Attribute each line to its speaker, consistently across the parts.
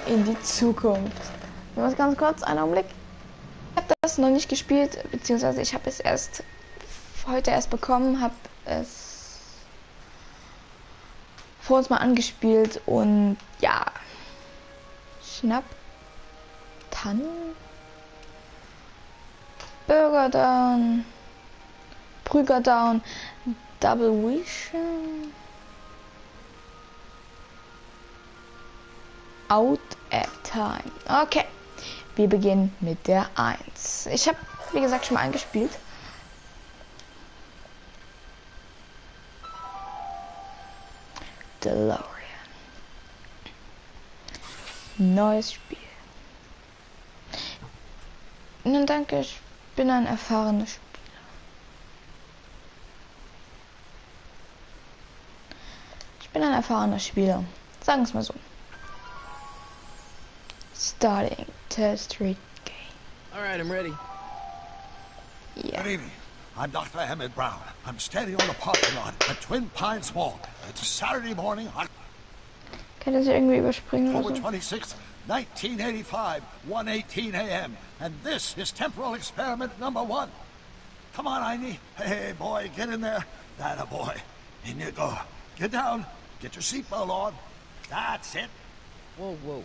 Speaker 1: in die Zukunft. Nur ganz kurz, einen Augenblick. Ich habe das noch nicht gespielt, beziehungsweise ich habe es heute erst bekommen, habe es vor uns mal angespielt und ja, Schnapp, Tannen, Burger Down, Brüger Down, Double Vision, Out at Time. Okay, wir beginnen mit der 1. Ich habe, wie gesagt, schon mal angespielt. DeLorean. Neues Spiel. Nun danke, ich bin ein erfahrener Spieler. Sagen wir es mal so. Starting test read game.
Speaker 2: Alright, I'm ready.
Speaker 1: Yeah.
Speaker 3: Good evening. I'm Dr. Emmett Brown. I'm standing on the parking lot at Twin Pines Mall. It's a Saturday morning,
Speaker 1: Kann das irgendwie überspringen
Speaker 3: October
Speaker 1: oder so?
Speaker 3: 26th, 1985, 1:18 a.m. And this is temporal experiment number 1. Come on, Einie. Hey, boy, get in there. That a boy. In you go. Get down. Get your seatbelt on. That's it.
Speaker 2: Whoa.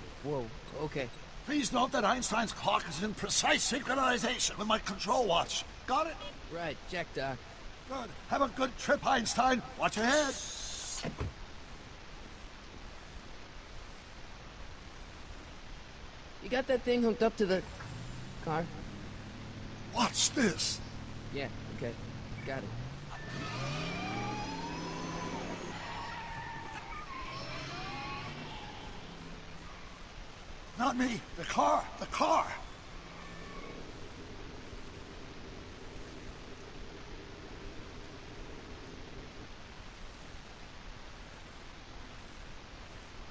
Speaker 2: Okay.
Speaker 3: Please note that Einstein's clock is in precise synchronization with my control watch. Got it?
Speaker 2: Right, check, Doc.
Speaker 3: Good. Have a good trip, Einstein. Watch your head.
Speaker 2: You got that thing hooked up to the car?
Speaker 3: Watch this.
Speaker 2: Yeah, okay. Got it.
Speaker 3: Not me. The car. The car.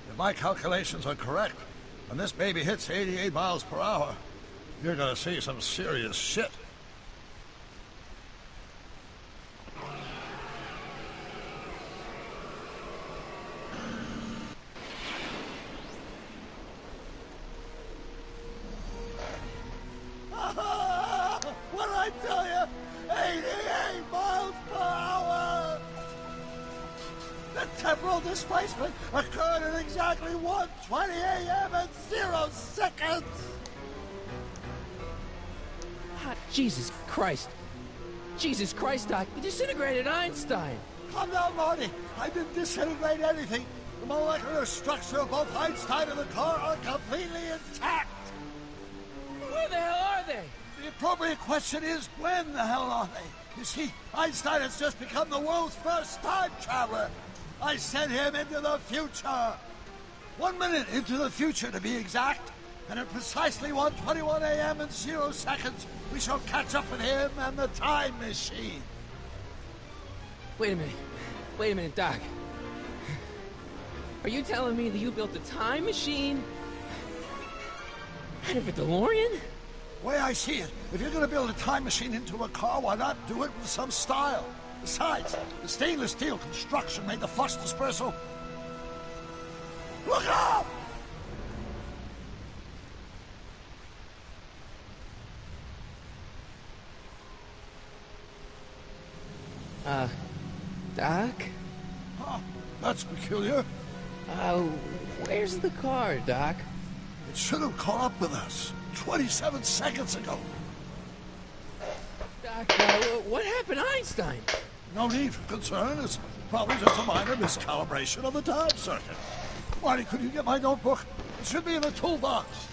Speaker 3: If my calculations are correct, when this baby hits 88 miles per hour, you're gonna see some serious shit. What did I tell you? 88 miles per hour! The temporal displacement occurred at exactly 1:20 a.m. and 0 seconds!
Speaker 2: Ah, Jesus Christ, Doc. You disintegrated Einstein.
Speaker 3: Calm down, Marty. I didn't disintegrate anything. The molecular structure of both Einstein and the car are completely intact.
Speaker 2: Where the hell are they?
Speaker 3: The appropriate question is, when the hell are they? You see, Einstein has just become the world's first time traveler. I sent him into the future. 1 minute into the future, to be exact. And at precisely 1:21 a.m. and 0 seconds, we shall catch up with him and the time machine.
Speaker 2: Wait a minute, Doc. Are you telling me that you built a time machine out of a DeLorean?
Speaker 3: The way I see it, if you're going to build a time machine into a car, why not do it with some style? Besides, the stainless steel construction made the flux dispersal. Look up!
Speaker 2: Doc?
Speaker 3: Huh, that's peculiar.
Speaker 2: Where's the car, Doc?
Speaker 3: It should have caught up with us 27 seconds ago.
Speaker 2: Doc, what happened to Einstein?
Speaker 3: No need for concern. It's probably just a minor miscalibration of the time circuit. Marty, could you get my notebook? It should be in the toolbox.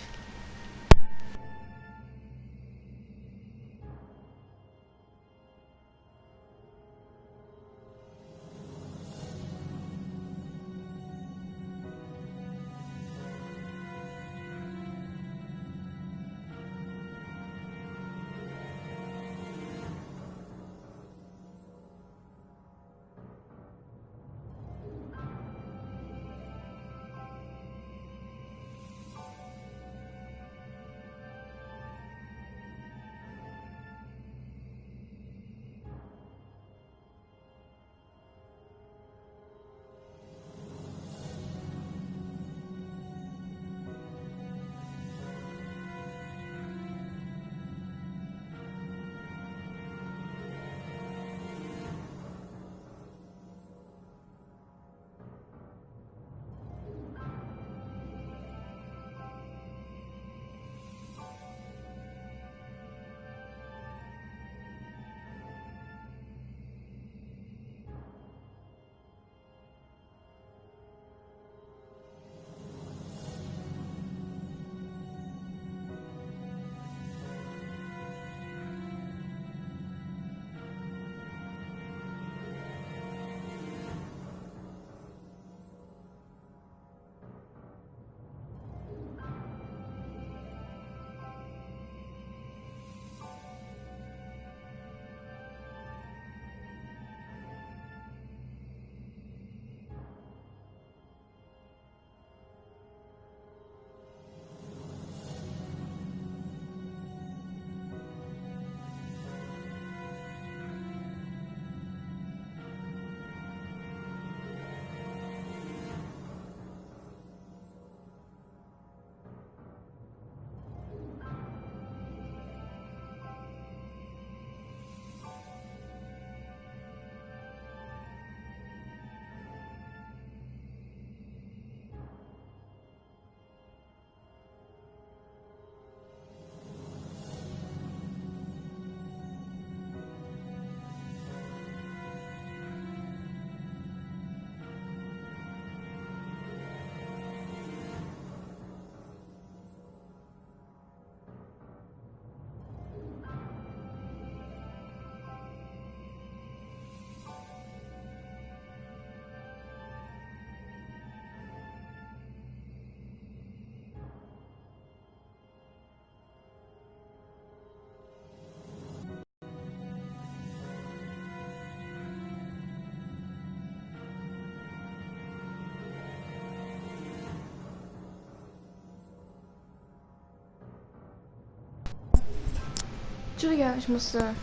Speaker 1: Entschuldige, ich musste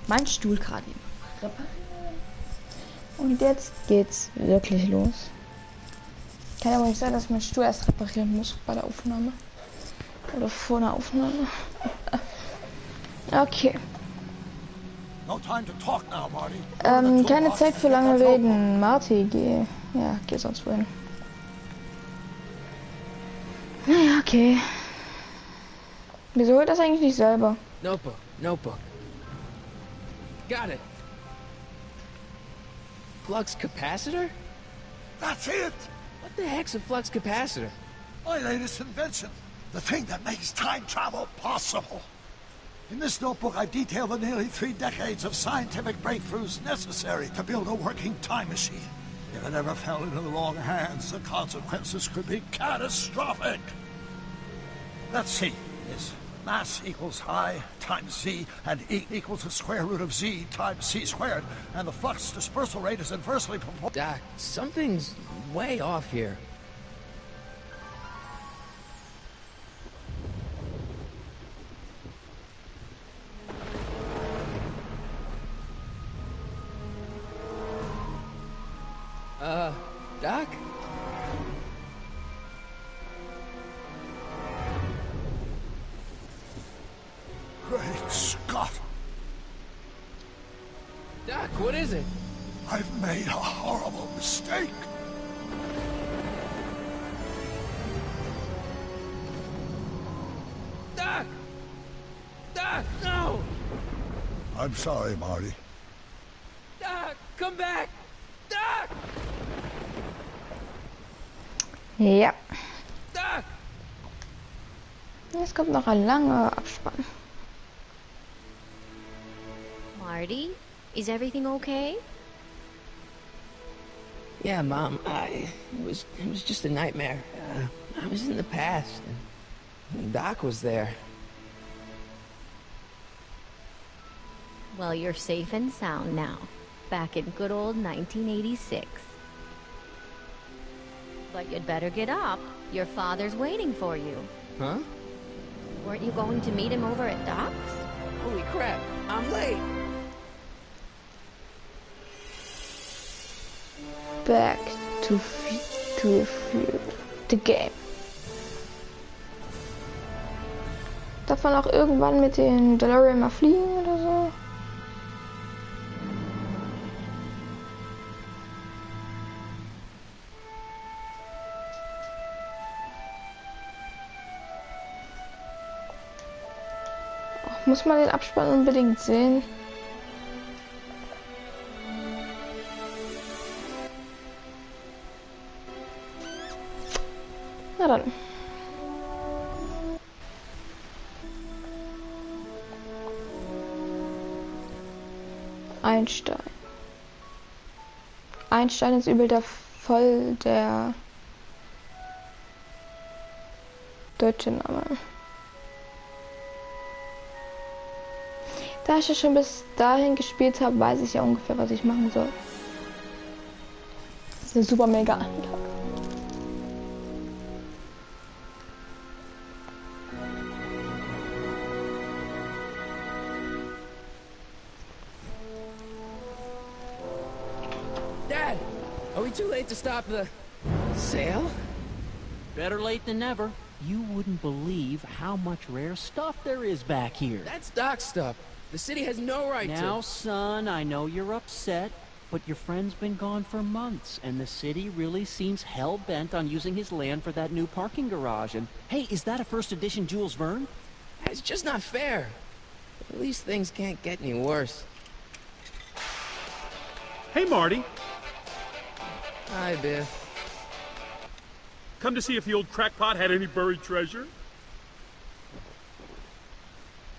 Speaker 1: meinen Stuhl gerade reparieren. Und jetzt geht's wirklich los. Kann aber nicht sein, dass ich meinen Stuhl erst reparieren muss bei der Aufnahme. Oder vor der Aufnahme. Okay.
Speaker 3: No time to talk now, Marty.
Speaker 1: Keine Zeit für lange Reden. Marty, geh. Ja, geh sonst wohin. Naja, okay. Wieso holt das eigentlich nicht selber?
Speaker 2: Notebook, notebook. Got it. Flux capacitor?
Speaker 3: That's it!
Speaker 2: What the heck's a flux capacitor?
Speaker 3: My latest invention. The thing that makes time travel possible. In this notebook, I've detailed the nearly 3 decades of scientific breakthroughs necessary to build a working time machine. If it ever fell into the wrong hands, the consequences could be catastrophic. Let's see. Is mass equals I times Z, and E equals the square root of Z times C squared, and the flux dispersal rate is inversely proportional.
Speaker 2: Doc, something's way off here. Doc?
Speaker 3: Great Scott!
Speaker 2: Doc, what is it?
Speaker 3: I've made a horrible mistake.
Speaker 2: Doc! Doc, no!
Speaker 3: I'm sorry, Marty.
Speaker 2: Doc, come back! Doc!
Speaker 1: Ja.
Speaker 2: Doc!
Speaker 1: Jetzt kommt noch ein langer Abspann.
Speaker 4: Marty, is everything okay?
Speaker 2: Yeah, Mom, it was just a nightmare. I was in the past, and Doc was there.
Speaker 4: Well, you're safe and sound now. Back in good old 1986. But you'd better get up. Your father's waiting for you.
Speaker 2: Huh?
Speaker 4: Weren't you going to meet him over at Doc's?
Speaker 2: Holy crap, I'm late!
Speaker 1: Back to the game. Darf man auch irgendwann mit den DeLorean mal fliegen oder so? Ach, muss man den Abspann unbedingt sehen? Na dann. Einstein. Einstein ist übel der voll der deutsche Name. Da ich ja schon bis dahin gespielt habe, weiß ich ja ungefähr, was ich machen soll. Das ist eine super mega Anlage.
Speaker 2: Dad, are we too late to stop the sale?
Speaker 5: Better late than never. You wouldn't believe how much rare stuff there is back here.
Speaker 2: That's Doc's stuff. The city has no right to.
Speaker 5: Now, son, I know you're upset, but your friend's been gone for months, and the city really seems hell-bent on using his land for that new parking garage. And, hey, is that a first edition Jules Verne?
Speaker 2: It's just not fair. At least things can't get any worse.
Speaker 6: Hey, Marty.
Speaker 2: Hi, Biff.
Speaker 6: Come to see if the old crackpot had any buried treasure?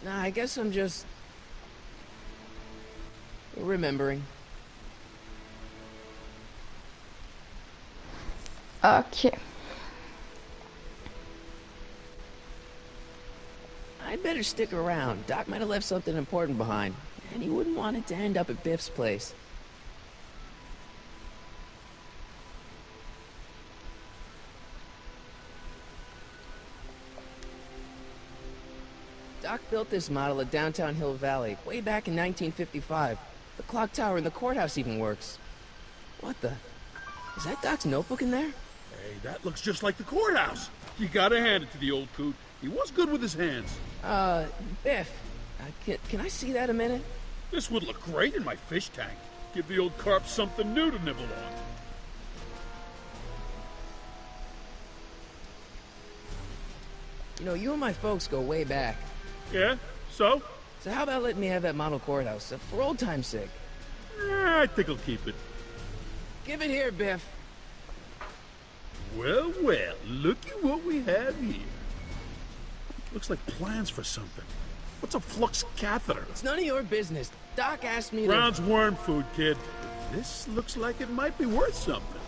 Speaker 2: Nah, I guess I'm just remembering.
Speaker 1: Okay.
Speaker 2: I'd better stick around. Doc might have left something important behind, and he wouldn't want it to end up at Biff's place. Doc built this model at downtown Hill Valley way back in 1955. The clock tower in the courthouse even works. What the? Is that Doc's notebook in there?
Speaker 6: Hey, that looks just like the courthouse. You gotta hand it to the old coot. He was good with his hands.
Speaker 2: Biff, can I see that a minute?
Speaker 6: This would look great in my fish tank. Give the old carp something new to nibble on.
Speaker 2: You know, you and my folks go way back.
Speaker 6: Yeah? So?
Speaker 2: So how about letting me have that model courthouse, for old time's sake?
Speaker 6: I think I'll keep it.
Speaker 2: Give it here, Biff.
Speaker 6: Well, well, looky what we have here. Looks like plans for something. What's a flux catheter?
Speaker 2: It's none of your business. Doc asked me
Speaker 6: Brown's worm food, kid. This looks like it might be worth something.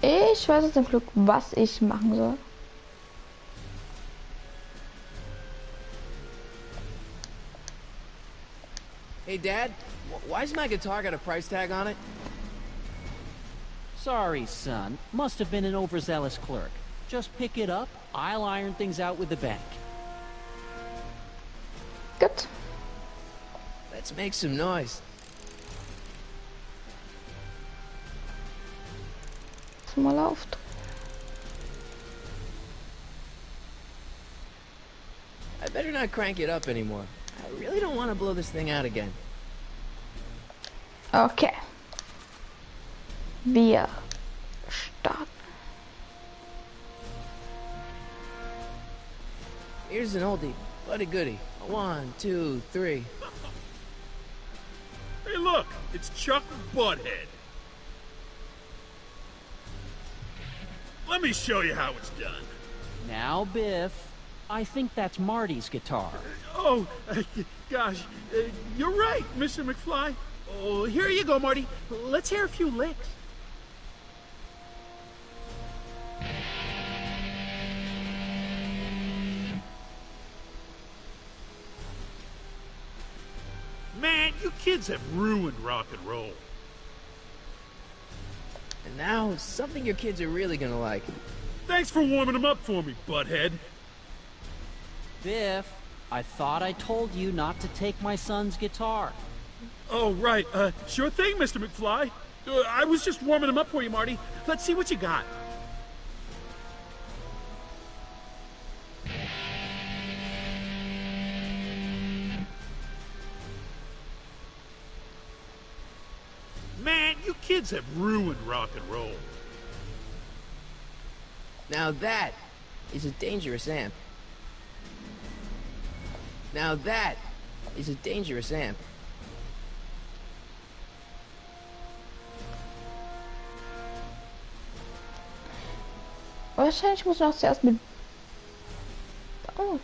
Speaker 1: Ich weiß jetzt zum Glück, was ich machen soll.
Speaker 2: Hey, Dad, why's my guitar got a price tag on it?
Speaker 5: Sorry, son. Must have been an overzealous clerk. Just pick it up. I'll iron things out with the bank.
Speaker 1: Gut.
Speaker 2: Let's make some noise.
Speaker 1: Mal lauft.
Speaker 2: I better not crank it up anymore. I really don't want to blow this thing out again.
Speaker 1: Okay. Wir starten.
Speaker 2: Here's an oldie, but a goodie. 1, 2, 3.
Speaker 6: Hey, look, it's Chuck Butthead. Let me show you how it's done.
Speaker 5: Now, Biff, I think that's Marty's guitar.
Speaker 6: Oh, gosh, you're right, Mr. McFly. Oh, here you go, Marty. Let's hear a few licks. Man, you kids have ruined rock and roll.
Speaker 2: And now, something your kids are really gonna like.
Speaker 6: Thanks for warming them up for me, butthead.
Speaker 5: Biff, I thought I told you not to take my son's guitar.
Speaker 6: Oh, right. Sure thing, Mr. McFly. I was just warming them up for you, Marty. Let's see what you got. Man, you kids have ruined rock and roll.
Speaker 2: Now that is a dangerous amp. Now that is a dangerous amp.
Speaker 1: Wahrscheinlich muss ich noch zuerst mit... Oh.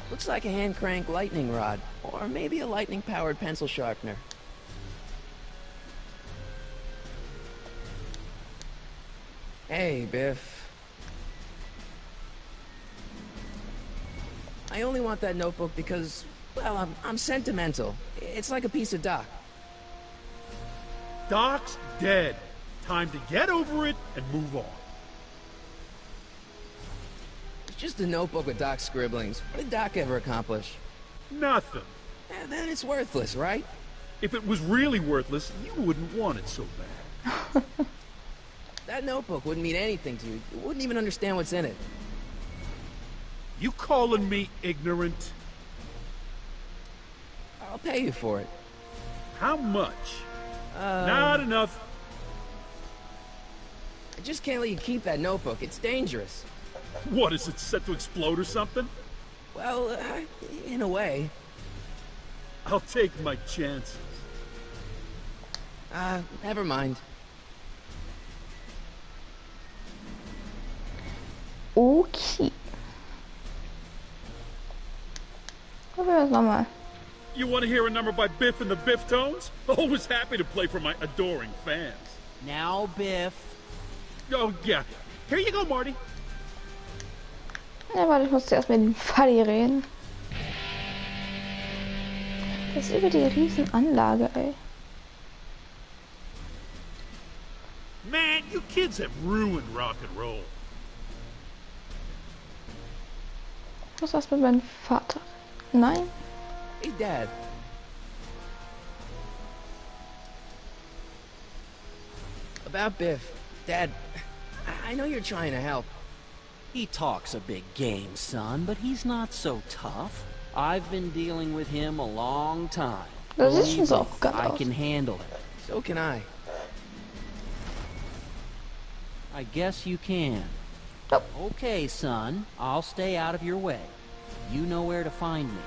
Speaker 2: Looks like a hand crank lightning rod, or maybe a lightning powered pencil sharpener. Hey, Biff. I only want that notebook because, well, I'm sentimental. It's like a piece of Doc.
Speaker 6: Doc's dead. Time to get over it and move on.
Speaker 2: It's just a notebook with Doc's scribblings. What did Doc ever accomplish?
Speaker 6: Nothing.
Speaker 2: And then it's worthless, right?
Speaker 6: If it was really worthless, you wouldn't want it so bad.
Speaker 2: That notebook wouldn't mean anything to you. You wouldn't even understand what's in it.
Speaker 6: You calling me ignorant?
Speaker 2: I'll pay you for it.
Speaker 6: How much? Not enough.
Speaker 2: I just can't let you keep that notebook. It's dangerous.
Speaker 6: What, is it set to explode or something?
Speaker 2: Well, in a way.
Speaker 6: I'll take my chances.
Speaker 2: Never mind.
Speaker 1: Okay. Probieren wir es nochmal.
Speaker 6: You want to hear a number by Biff and the Biff Tones? Always happy to play for my adoring fans.
Speaker 5: Now, Biff.
Speaker 6: Oh, yeah. Here you go, Marty.
Speaker 1: Ja, warte, ich muss zuerst mit dem Fadi reden. Das ist über die Riesenanlage, ey.
Speaker 6: Man, you kids have ruined rock and roll.
Speaker 1: Ich muss erst mit meinem Vater. Nein.
Speaker 2: Hey, Dad. About Biff. Dad, I know you're trying to help.
Speaker 5: He talks a big game, son, but he's not so tough. I've been dealing with him a long time.
Speaker 1: Das ist schon
Speaker 5: Believe
Speaker 1: so
Speaker 5: me,
Speaker 1: aufgehört
Speaker 5: I
Speaker 1: aus.
Speaker 5: can handle it.
Speaker 2: So can I.
Speaker 5: I guess you can.
Speaker 1: Nope.
Speaker 5: Okay, son. I'll stay out of your way. You know where to find me.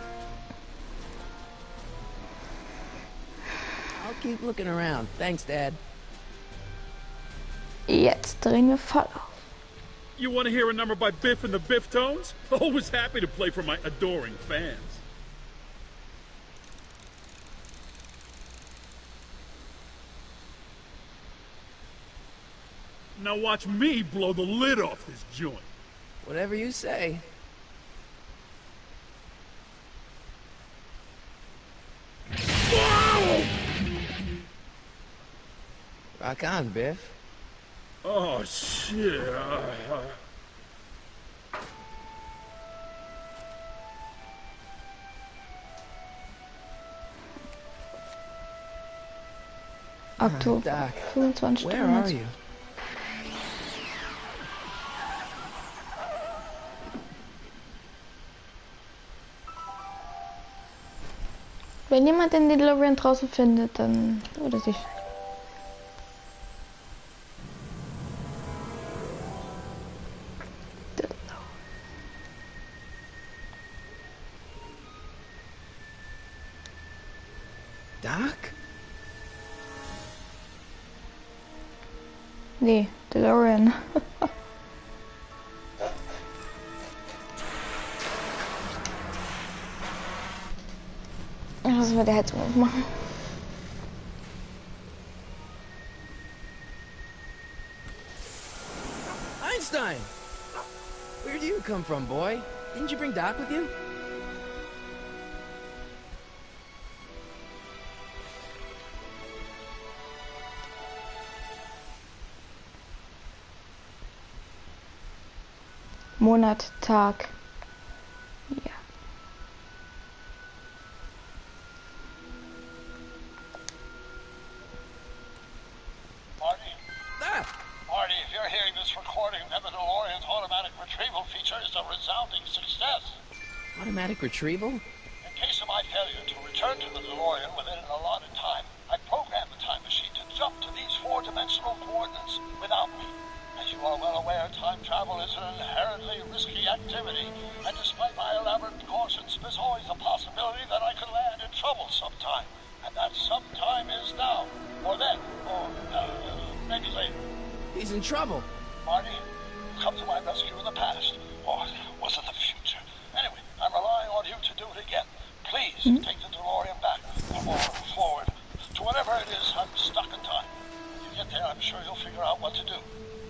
Speaker 2: I'll keep looking around. Thanks, Dad.
Speaker 1: Jetzt drehen wir voll auf.
Speaker 6: You want to hear a number by Biff and the Biff Tones? Always happy to play for my adoring fans. Now watch me blow the lid off this joint.
Speaker 2: Whatever you say.
Speaker 6: Whoa!
Speaker 2: Rock on, Biff.
Speaker 6: Oh, shit.
Speaker 1: Oktober.
Speaker 2: Doc,
Speaker 1: 25
Speaker 2: where
Speaker 1: Stunden.
Speaker 2: are you?
Speaker 1: Wenn jemand den DeLorean draußen findet, dann würde sich.
Speaker 2: Doc?
Speaker 1: Nee, DeLorean. Was wir der Heizung aufmachen?
Speaker 2: Einstein! Where do you come from, boy? Didn't you bring Doc with you?
Speaker 1: Monat, Tag. Ja.
Speaker 3: Marty?
Speaker 2: Ah!
Speaker 3: Marty, if you're hearing this recording, then the DeLorean's automatic retrieval feature is a resounding success.
Speaker 2: Automatic retrieval?
Speaker 3: In case of my failure to return to the DeLorean within an allotted time, I programmed the time machine to jump to these four-dimensional coordinates without me. As you are well aware, time travel is an inherently risky activity, and despite my elaborate precautions, there's always a possibility that I could land in trouble sometime. And that sometime is now, or then, or maybe later.
Speaker 2: He's in trouble.
Speaker 3: Marty, come to my rescue in the past, or was it the future? Anyway, I'm relying on you to do it again. Please take the DeLorean back, or forward, to whatever it is. I'm stuck in time. When you get there, I'm sure you'll figure out what to do.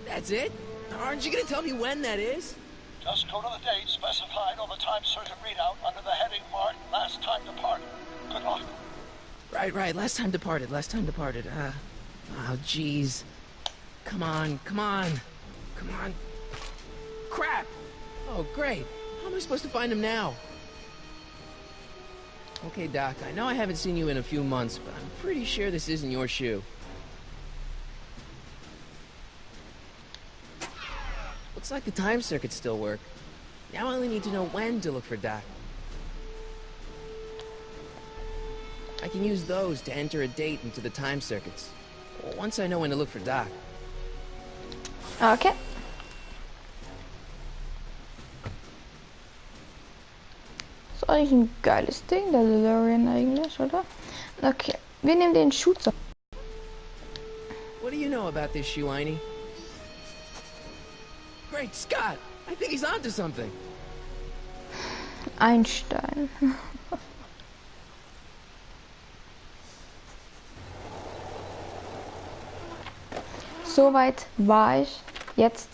Speaker 2: That's it? Aren't you gonna tell me when that is?
Speaker 3: Just go to the date specified on the time circuit readout under the heading marked Last Time Departed. Good luck.
Speaker 2: Right. Last time departed. Oh, jeez. Come on. Crap! Oh, great. How am I supposed to find him now? Okay, Doc, I know I haven't seen you in a few months, but I'm pretty sure this isn't your shoe. Looks like the time circuits still work. Now I only need to know when to look for Doc. I can use those to enter a date into the time circuits. Once I know when to look for Doc.
Speaker 1: Okay. Ist eigentlich ein geiles Ding, der DeLorean eigentlich, oder? Okay, wir nehmen den Schuh.
Speaker 2: What do you know about this shoe, Einie? Great Scott! I think he's onto something.
Speaker 1: Einstein. Soweit war ich. Jetzt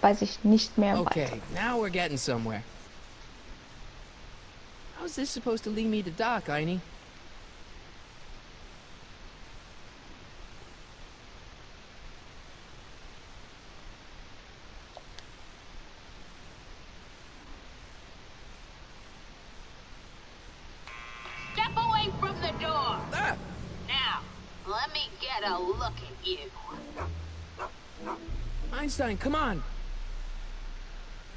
Speaker 1: weiß ich nicht mehr weiter.
Speaker 2: Okay, now we're getting somewhere. How's this supposed to lead me to Doc, Einie?
Speaker 7: you.
Speaker 2: Einstein, come on!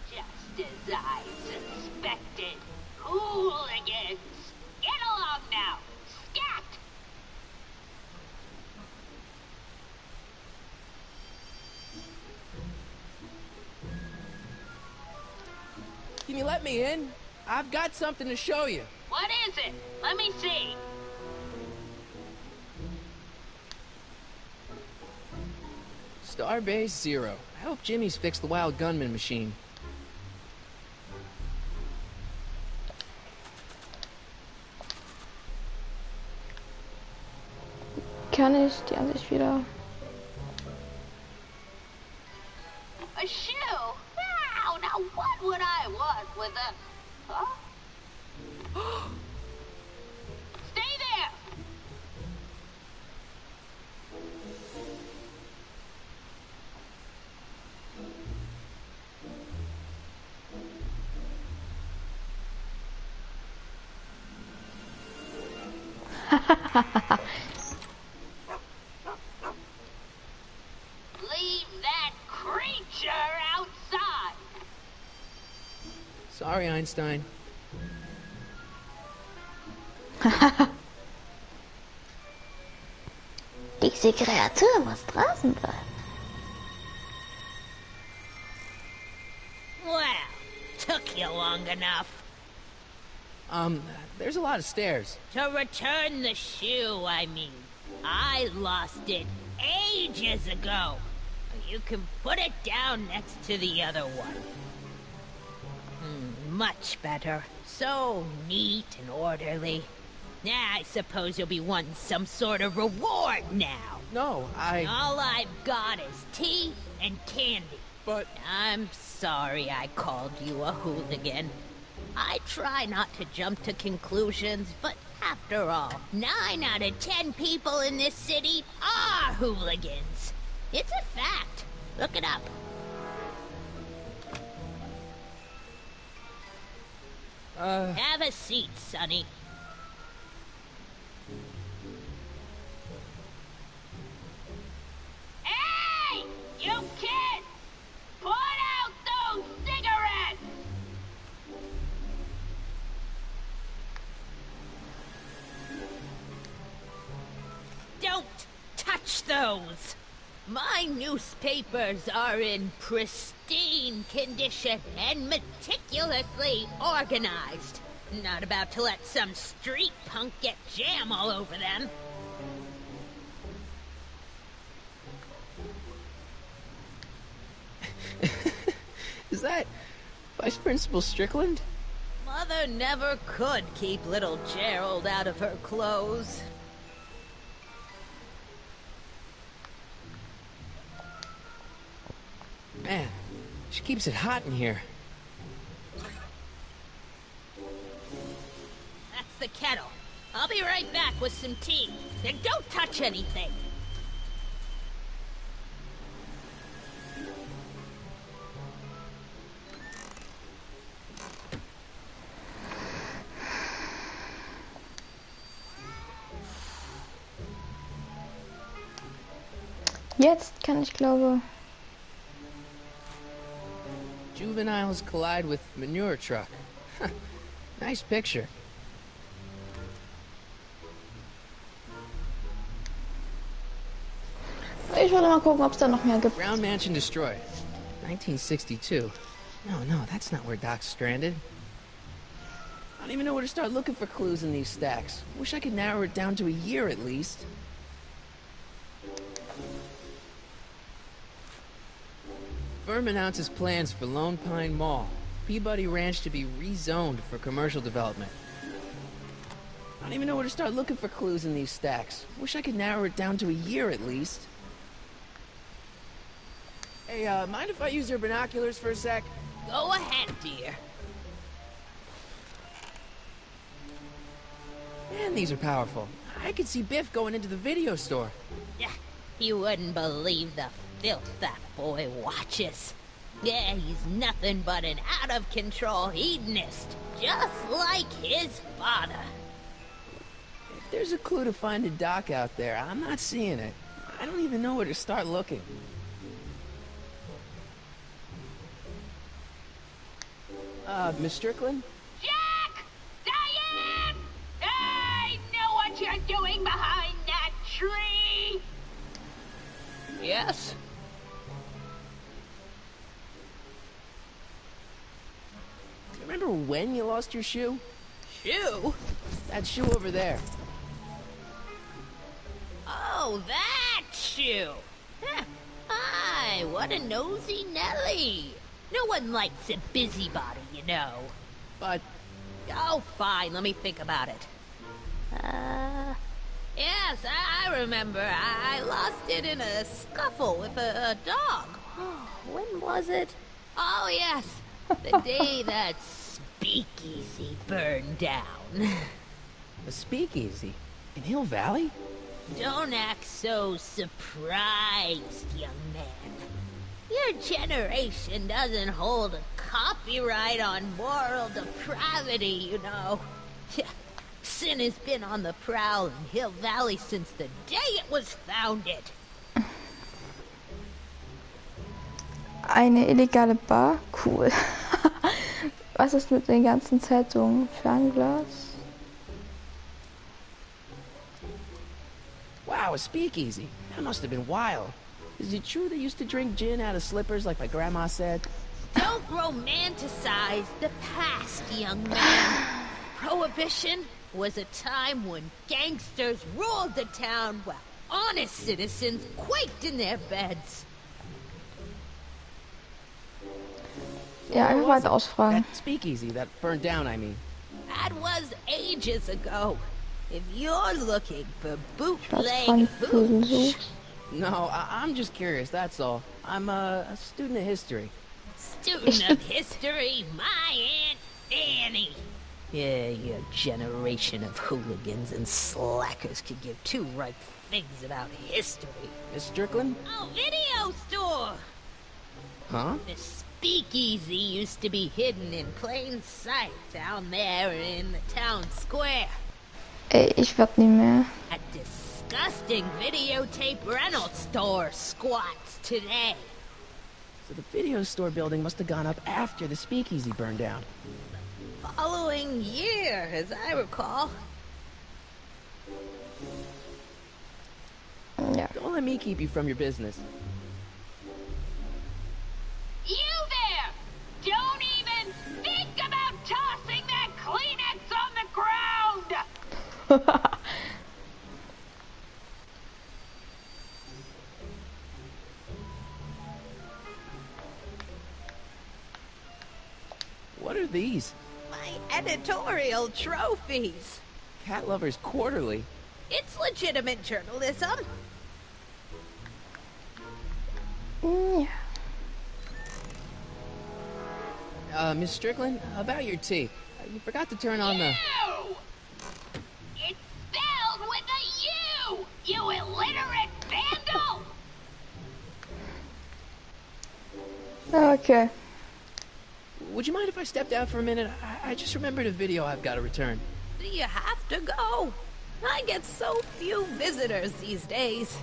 Speaker 7: Just as I suspected. Hooligans! Get along now! Scat!
Speaker 2: Can you let me in? I've got something to show you.
Speaker 7: What is it? Let me see.
Speaker 2: Starbase Zero. I hope Jimmy's fixed the wild gunman machine.
Speaker 1: Kann ich die Ansicht wieder?
Speaker 7: A shoe? Wow, now what would I want with a... Huh? Stay there! Leave that creature outside!
Speaker 2: Sorry, Einstein.
Speaker 1: Diese Kreatur muss draußen bleiben.
Speaker 7: Well, took you long enough.
Speaker 2: There's a lot of stairs.
Speaker 7: To return the shoe, I mean. I lost it ages ago. You can put it down next to the other one. Much better. So neat and orderly. I suppose you'll be wanting some sort of reward now.
Speaker 2: No,
Speaker 7: All I've got is tea and candy.
Speaker 2: But...
Speaker 7: I'm sorry I called you a hooligan. I try not to jump to conclusions, but after all, 9 out of 10 people in this city are hooligans. It's a fact. Look it up. Have a seat, Sonny. Hey! You kids! Put out those cigarettes! Don't touch those! My newspapers are in pristine condition and meticulously organized. Not about to let some street punk get jam all over them.
Speaker 2: Is that Vice Principal Strickland?
Speaker 7: Mother never could keep little Gerald out of her clothes.
Speaker 2: Man, she keeps it hot in here.
Speaker 7: That's the kettle. I'll be right back with some tea. And don't touch anything.
Speaker 1: Jetzt kann ich glaube...
Speaker 2: Juveniles collide with manure truck. Nice picture.
Speaker 1: Ich wollte mal gucken, ob es da noch mehr gibt.
Speaker 2: Brown Mansion destroyed. 1962. No, that's not where Doc's stranded. I don't even know where to start looking for clues in these stacks. Wish I could narrow it down to a year at least. Firm announces plans for Lone Pine Mall. Peabody Ranch to be rezoned for commercial development. I don't even know where to start looking for clues in these stacks. Wish I could narrow it down to a year at least. Hey, mind if I use your binoculars for a sec?
Speaker 7: Go ahead, dear.
Speaker 2: Man, these are powerful. I could see Biff going into the video store.
Speaker 7: You wouldn't believe the filth that boy watches. Yeah, he's nothing but an out-of-control hedonist, just like his father.
Speaker 2: If there's a clue to finding Doc out there, I'm not seeing it. I don't even know where to start looking. Miss Strickland?
Speaker 7: Jack! Diane! I know what you're doing behind that tree!
Speaker 2: Yes? Remember when you lost your shoe?
Speaker 7: Shoe?
Speaker 2: That shoe over there.
Speaker 7: Oh, that shoe! Huh. Aye, what a nosy Nelly! No one likes a busybody, you know.
Speaker 2: But
Speaker 7: Oh, fine, let me think about it. Yes, I remember. I lost it in a scuffle with a dog. Oh, when was it? Oh, yes, the day that speakeasy burned down.
Speaker 2: a speakeasy in Hill Valley?
Speaker 7: Don't act so surprised, young man. Your generation doesn't hold a copyright on moral depravity, you know. Sin has been on the prowl in Hill Valley since the day it was founded.
Speaker 1: Eine illegale Bar? Cool. Was ist mit den ganzen Zeitungen? Fernglas?
Speaker 2: Wow, a speakeasy. That must have been wild. Is it true they used to drink gin out of slippers like my grandma said?
Speaker 7: Don't romanticize the past, young man. Prohibition was a time when gangsters ruled the town while honest citizens quaked in their beds.
Speaker 1: Ja, einfach weiter ausfragen.
Speaker 2: That speakeasy that burned down, I mean.
Speaker 7: That was ages ago. If you're looking for bootleg
Speaker 1: Schwarzbrandvögel
Speaker 7: hooch,
Speaker 1: sucht.
Speaker 2: No, I'm just curious, that's all. I'm a student of history.
Speaker 7: student of history, my Aunt Fanny. Yeah, your generation of hooligans and slackers could give two right things about history.
Speaker 2: Miss Strickland?
Speaker 7: Oh, video store!
Speaker 2: Huh?
Speaker 7: The speakeasy used to be hidden in plain sight down there in the town square.
Speaker 1: Ey, ich werd nicht mehr.
Speaker 7: A disgusting videotape rental store squats today.
Speaker 2: So the video store building must have gone up after the speakeasy burned down.
Speaker 7: Following year, as I recall.
Speaker 1: Ja.
Speaker 2: Don't let me keep you from your business.
Speaker 7: You there! Don't even think about tossing that Kleenex on the ground!
Speaker 2: What are these?
Speaker 7: My editorial trophies.
Speaker 2: Cat Lovers Quarterly.
Speaker 7: It's legitimate journalism.
Speaker 1: Ja.
Speaker 2: Miss Strickland, about your tea. You forgot to turn on the...
Speaker 7: U! It's spelled with a U! You illiterate vandal!
Speaker 1: Okay.
Speaker 2: Would you mind if I stepped out for a minute? I just remembered a video I've got to return.
Speaker 7: Do you have to go? I get so few visitors these days.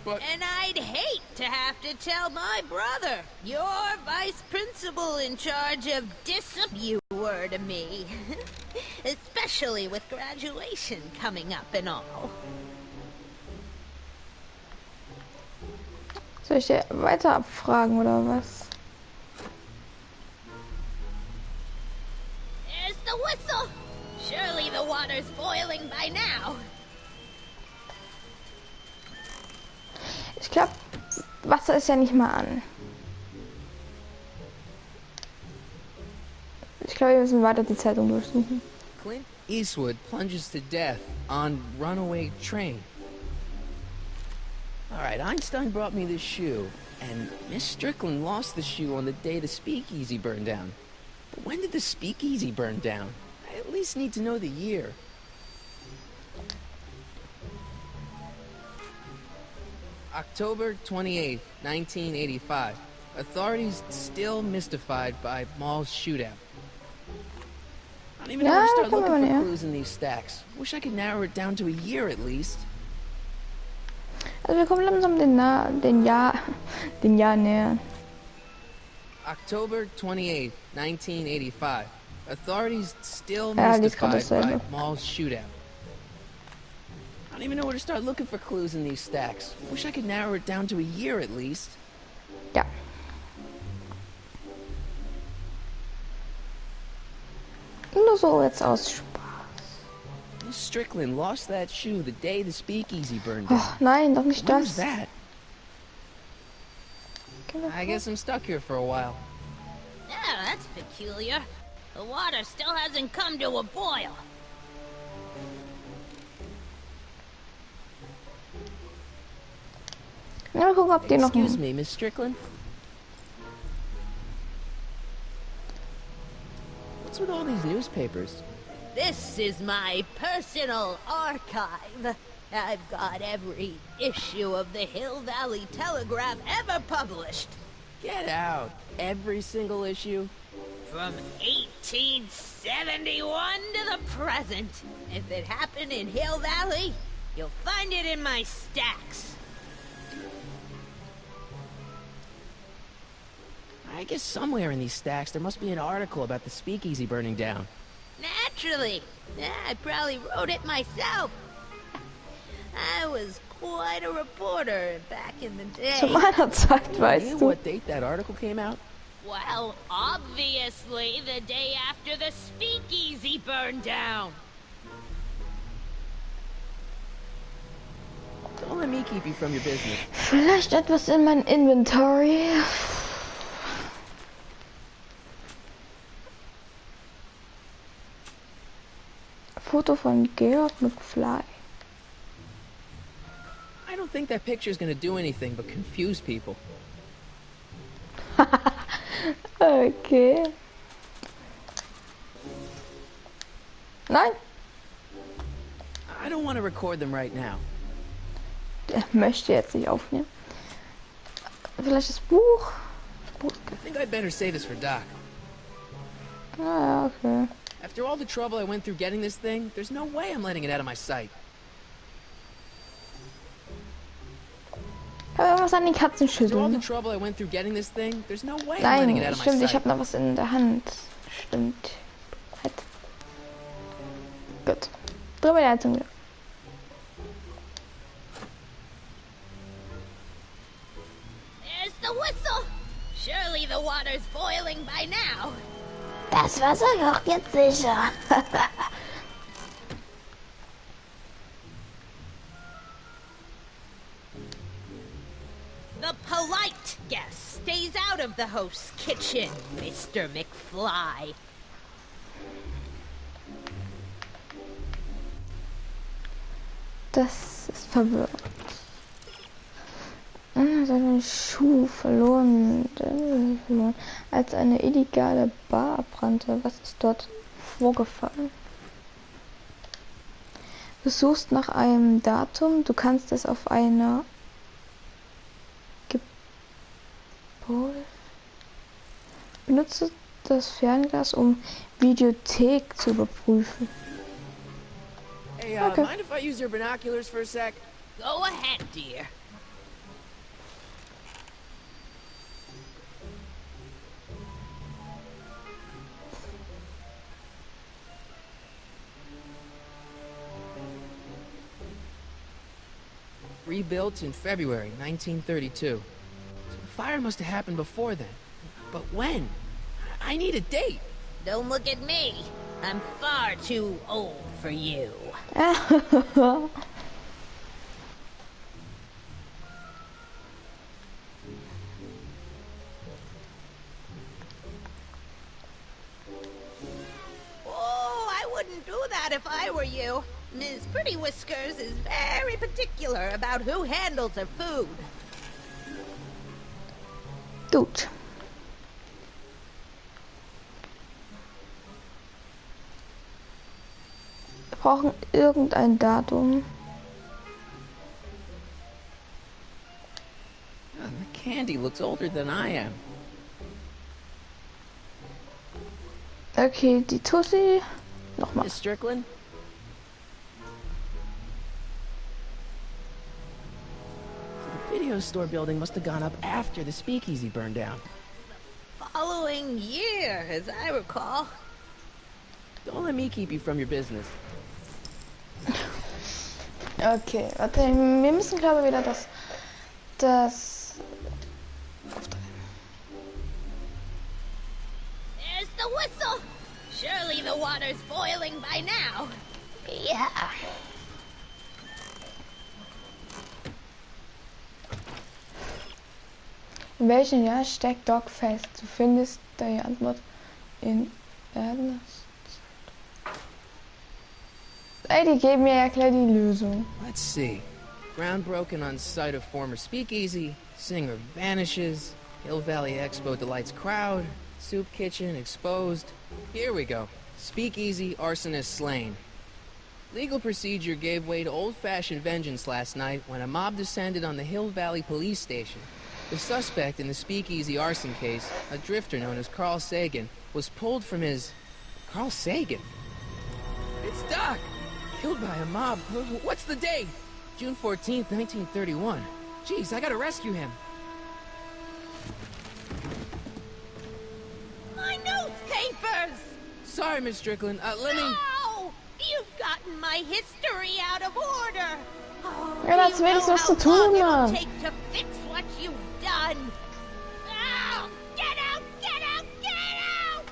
Speaker 2: But...
Speaker 7: And I'd hate to have to tell my brother, your vice principal in charge of you were to me. Especially with graduation coming up and all.
Speaker 1: Soll ich dir weiter abfragen oder was?
Speaker 7: There's the whistle. Surely the water's boiling by now.
Speaker 1: Ich glaube, Wasser ist ja nicht mal an. Ich glaube, wir müssen weiter die Zeitung durchsuchen.
Speaker 2: Clint Eastwood plunges to death on runaway train. Alright, Einstein brought me this shoe, and Miss Strickland lost the shoe on the day the speakeasy burned down. But when did the speakeasy burn down? I at least need to know the year. October 28th, 1985. Authorities still mystified by mall shootout. I don't even know where to start
Speaker 1: come
Speaker 2: looking
Speaker 1: on,
Speaker 2: for
Speaker 1: yeah.
Speaker 2: clues in these stacks. Wish I could narrow it down to a year at least.
Speaker 1: Also wir kommen langsam den Jahr näher.
Speaker 2: October 28th, 1985. Authorities still
Speaker 1: Ja, liest gerade
Speaker 2: mystified by
Speaker 1: dasselbe.
Speaker 2: Maul's shootout. I don't even know where to start looking for clues in these stacks. Wish I could narrow it down to a year at least.
Speaker 1: Ja. Nur so jetzt aus Spaß.
Speaker 2: Miss Strickland lost that shoe the day the speakeasy burned down.
Speaker 1: Oh, nein, doch nicht
Speaker 2: When was
Speaker 1: das.
Speaker 2: that? I guess I'm stuck here for a while.
Speaker 7: Yeah, that's peculiar. The water still hasn't come to a boil.
Speaker 1: Ja, gucken, ob die noch.
Speaker 2: Excuse me, Miss Strickland? What's with all these newspapers?
Speaker 7: This is my personal archive. I've got every issue of the Hill Valley Telegraph ever published.
Speaker 2: Get out. Every single issue?
Speaker 7: From 1871 to the present. If it happened in Hill Valley, you'll find it in my stacks.
Speaker 2: I guess somewhere in these stacks there must be an article about the speakeasy burning down.
Speaker 7: Naturally. Yeah, I probably wrote it myself. I was quite a reporter back in the
Speaker 1: Zu
Speaker 7: day.
Speaker 1: meiner Zeit,
Speaker 2: You
Speaker 1: weißt du.
Speaker 2: what date that article came out?
Speaker 7: Well, obviously the day after the speakeasy burned down.
Speaker 2: Don't let me keep you from your business.
Speaker 1: Vielleicht etwas in mein Inventory. Foto von Georg McFly.
Speaker 2: I don't think that picture's gonna do anything but confuse people.
Speaker 1: Okay. Nein,
Speaker 2: I don't want to record them right now.
Speaker 1: der möchte jetzt nicht aufnehmen. Vielleicht das Buch.
Speaker 2: I think I'd better save this for Doc.
Speaker 1: Ah, ja, okay.
Speaker 2: After all the trouble I went through getting this thing, there's no way I'm letting it out of my sight.
Speaker 1: Ich habe irgendwas an den
Speaker 2: After all the
Speaker 1: Katzenschüsseln.
Speaker 2: trouble I went through getting this thing, there's no way I'm letting
Speaker 1: Nein,
Speaker 2: it out of my
Speaker 1: stimmt, ich
Speaker 2: sight.
Speaker 1: habe noch was in der Hand. Stimmt. Halt. Gut. Drüber die Heizung wieder.
Speaker 7: There's the whistle. Surely the water's boiling by now.
Speaker 1: Das Wasser kocht jetzt sicher.
Speaker 7: The polite guest stays out of the host's kitchen, Mr. McFly.
Speaker 1: Das ist verwirrend. Seinen Schuh verloren, als eine illegale Bar abbrannte. Was ist dort vorgefallen? Du suchst nach einem Datum. Du kannst es auf einer Benutze das Fernglas, um Videothek zu überprüfen.
Speaker 2: Hey,
Speaker 1: Okay.
Speaker 2: mind if I use your binoculars for a sec?
Speaker 7: Go ahead, dear.
Speaker 2: Rebuilt in February 1932. So the fire must have happened before then. But when? I need a date.
Speaker 7: Don't look at me. I'm far too old for you. Oh, I wouldn't do that if I were you. Ms. Pretty Whiskers is very particular about who handles her food.
Speaker 1: Gut. Wir brauchen irgendein Datum.
Speaker 2: The candy looks older than I am.
Speaker 1: Okay, die Tussi. Nochmal.
Speaker 2: Miss Strickland? video store building must have gone up after the speakeasy burned down.
Speaker 7: Following year, as I recall.
Speaker 2: Don't let me keep you from your business.
Speaker 1: Okay, warte, wir müssen glaube ich wieder das
Speaker 7: There's the whistle. Surely the water's boiling by now.
Speaker 1: Ja. In welchem Jahr steckt Doc fest? Du findest die Antwort in Ernest. Ey, die geben mir ja gleich die Lösung.
Speaker 2: Let's see. Ground broken on site of former speakeasy. Singer vanishes. Hill Valley Expo delights crowd. Soup kitchen exposed. Here we go. Speakeasy arsonist slain. Legal procedure gave way to old-fashioned vengeance last night when a mob descended on the Hill Valley police station. The suspect in the speakeasy arson case, a drifter known as Carl Sagan, was pulled from his... Carl Sagan? It's Doc! Killed by a mob. What's the date? June 14th, 1931. Jeez, I gotta rescue him.
Speaker 7: My newspapers!
Speaker 2: Sorry, Miss Strickland. Let me...
Speaker 7: No! You've gotten my history out of order. Oh,
Speaker 1: Ja, das
Speaker 7: do you
Speaker 1: wenigstens
Speaker 7: know
Speaker 1: was zu
Speaker 7: how long
Speaker 1: tun,
Speaker 7: it'll
Speaker 1: Mann.
Speaker 7: take to fix what you've done? Oh, get out! Get out! Get out!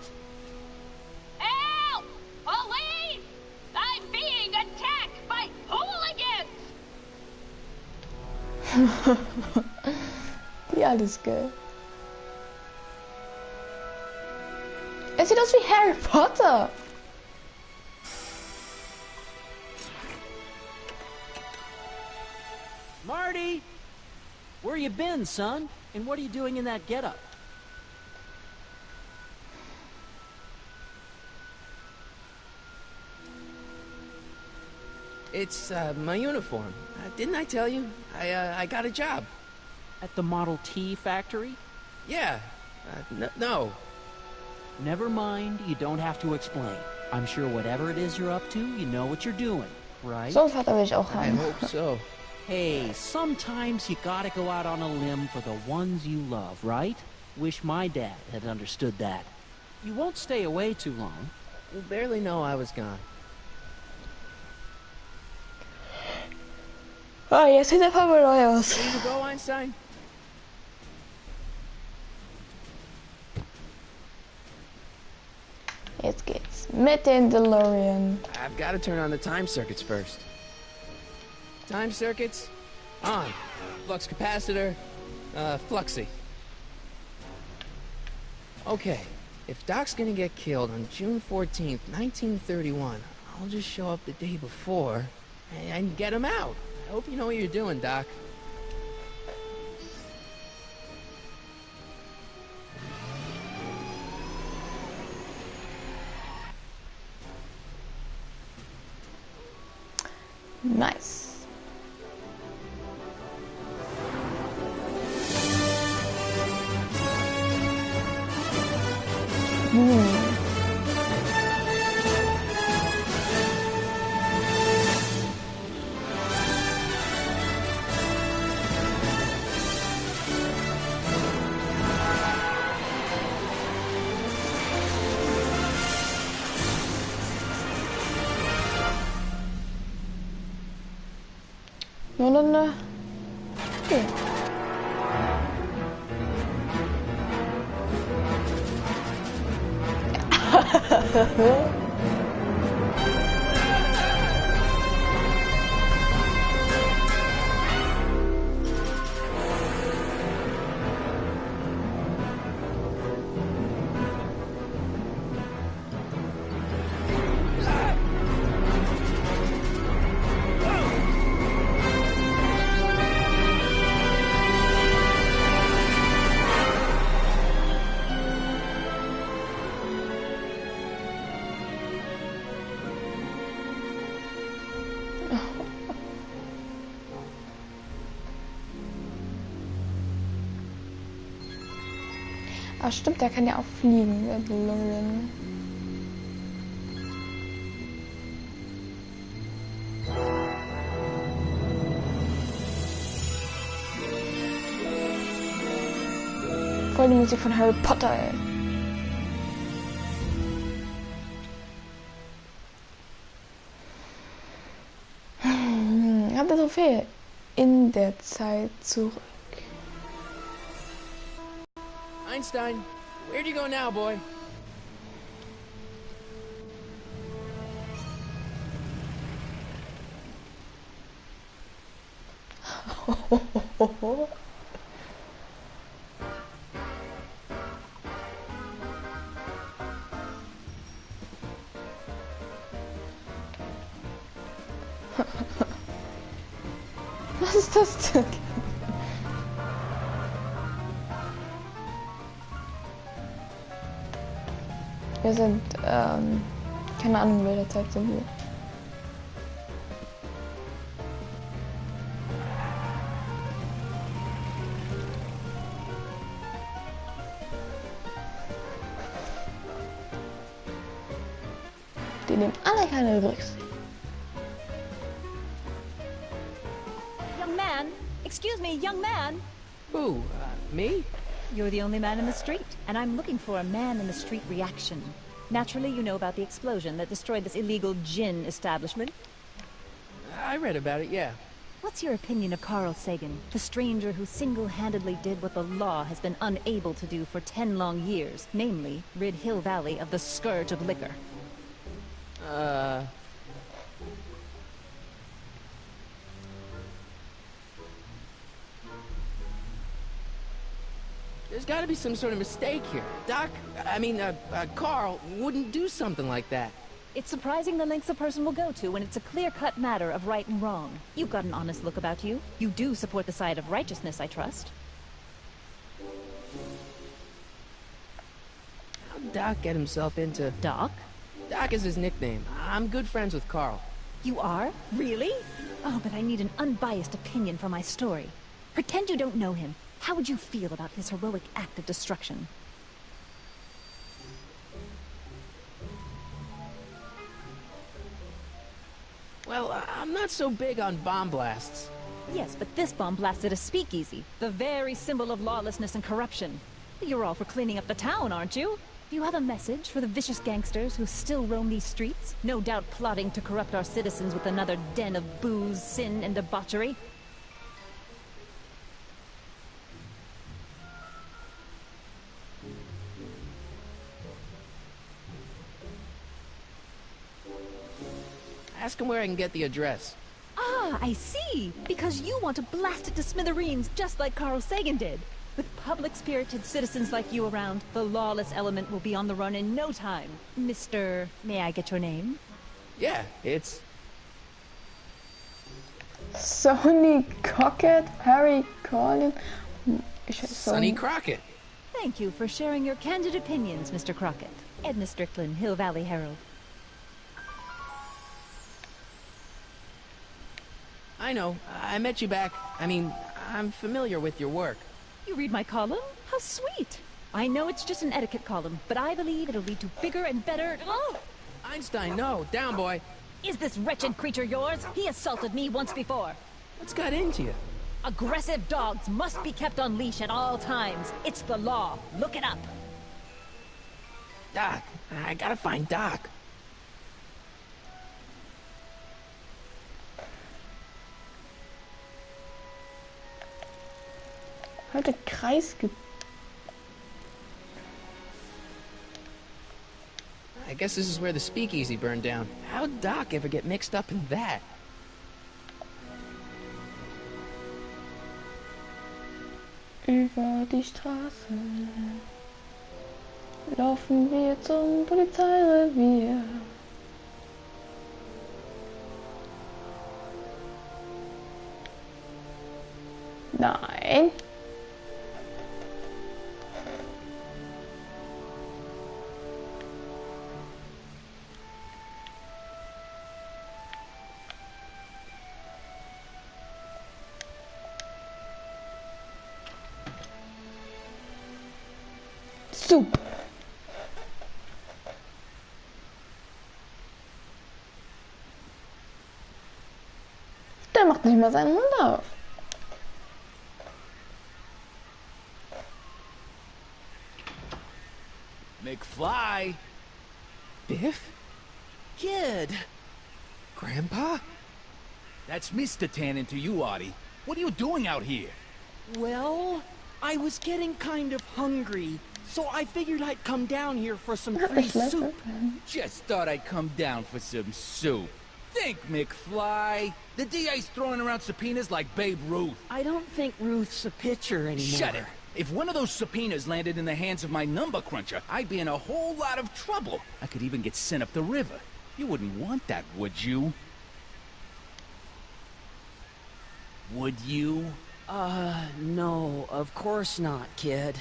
Speaker 7: Help! Police! I'm being attacked by hooligans!
Speaker 1: Die alles Geld. Er sieht aus wie Harry Potter.
Speaker 5: Marty! Where you been, son? And what are you doing in that getup?
Speaker 2: It's, my uniform. Didn't I tell you? I got a job.
Speaker 5: At the Model T factory?
Speaker 2: Yeah. No.
Speaker 5: Never mind, you don't have to explain. I'm sure whatever it is you're up to, you know what you're doing, right?
Speaker 1: So ein Vater will ich auch
Speaker 2: I
Speaker 1: haben.
Speaker 2: hope so.
Speaker 5: Hey, sometimes you gotta go out on a limb for the ones you love, right? Wish my dad had understood that. You won't stay away too long.
Speaker 2: You barely know I was gone.
Speaker 1: Oh, jetzt sieht er voll neu aus.
Speaker 2: Ready to go, Einstein?
Speaker 1: Jetzt geht's mit den DeLorean.
Speaker 2: I've got to turn on the time circuits first. Time circuits? On. Flux capacitor. Fluxy. Okay. If Doc's gonna get killed on June 14th, 1931, I'll just show up the day before and get him out. I hope you know what you're doing, Doc.
Speaker 1: Nice. Ja, dann, okay. Ah, stimmt, der kann ja auch fliegen, der DeLorean. die Musik von Harry Potter, ey. Hab eine Trophäe. In der Zeit zurück.
Speaker 2: Einstein, where'd you go now, boy?
Speaker 1: Was ist das denn? Wir sind, keine Ahnung, in welcher Zeit sind wir. Die nehmen alle keine Rücksicht.
Speaker 8: Young man, excuse me, young man.
Speaker 2: Who, me?
Speaker 8: You're the only man in the street, and I'm looking for a man-in-the-street reaction. Naturally, you know about the explosion that destroyed this illegal gin establishment.
Speaker 2: I read about it, yeah.
Speaker 8: What's your opinion of Carl Sagan, the stranger who single-handedly did what the law has been unable to do for 10 long years, namely, rid Hill Valley of the scourge of liquor?
Speaker 2: There's gotta be some sort of mistake here. Carl wouldn't do something like that.
Speaker 8: It's surprising the lengths a person will go to when it's a clear-cut matter of right and wrong. You've got an honest look about you. You do support the side of righteousness, I trust.
Speaker 2: How'd Doc get himself into...
Speaker 8: Doc?
Speaker 2: Doc is his nickname. I'm good friends with Carl.
Speaker 8: You are? Really? Oh, but I need an unbiased opinion for my story. Pretend you don't know him. How would you feel about his heroic act of destruction?
Speaker 2: Well, I'm not so big on bomb blasts.
Speaker 8: Yes, but this bomb blasted a speakeasy, the very symbol of lawlessness and corruption. You're all for cleaning up the town, aren't you? Do you have a message for the vicious gangsters who still roam these streets, no doubt plotting to corrupt our citizens with another den of booze, sin, and debauchery?
Speaker 2: Ask him where I can get the address.
Speaker 8: Ah, I see. Because you want to blast it to smithereens just like Carl Sagan did. With public-spirited citizens like you around, the lawless element will be on the run in no time. Mr. May I get your name?
Speaker 2: Yeah, it's...
Speaker 1: Sonny Crockett, Harry Collin.
Speaker 2: Sonny Crockett.
Speaker 8: Thank you for sharing your candid opinions, Mr. Crockett. Edna Strickland, Hill Valley Herald.
Speaker 2: I know. I met you back. I'm familiar with your work.
Speaker 8: You read my column? How sweet! I know it's just an etiquette column, but I believe it'll lead to bigger and better... Oh!
Speaker 2: Einstein, no. Down, boy.
Speaker 8: Is this wretched creature yours? He assaulted me once before.
Speaker 2: What's got into you?
Speaker 8: Aggressive dogs must be kept on leash at all times. It's the law. Look it up.
Speaker 2: Doc. I gotta find Doc.
Speaker 1: Heute Kreis gibt.
Speaker 2: I guess this is where the speakeasy burned down. How'd Doc ever get mixed up in that?
Speaker 1: Über die Straße laufen wir zum Polizeirevier. Nein. Super. Der macht nicht mal seinen Mund auf.
Speaker 2: McFly? Biff? Kid? Grandpa?
Speaker 9: That's Mr. Tannen to you, Artie. What are you doing out here?
Speaker 5: Well, I was getting kind of hungry, so I figured I'd come down here for some
Speaker 1: Dat
Speaker 5: free
Speaker 1: is lekker.
Speaker 5: soup.
Speaker 9: Just thought I'd come down for some soup. Think, McFly. The DA's throwing around subpoenas like Babe Ruth.
Speaker 5: I don't think Ruth's a pitcher anymore.
Speaker 9: Shut it. If one of those subpoenas landed in the hands of my number cruncher, I'd be in a whole lot of trouble. I could even get sent up the river. You wouldn't want that, would you? Would you?
Speaker 5: No, of course not, kid.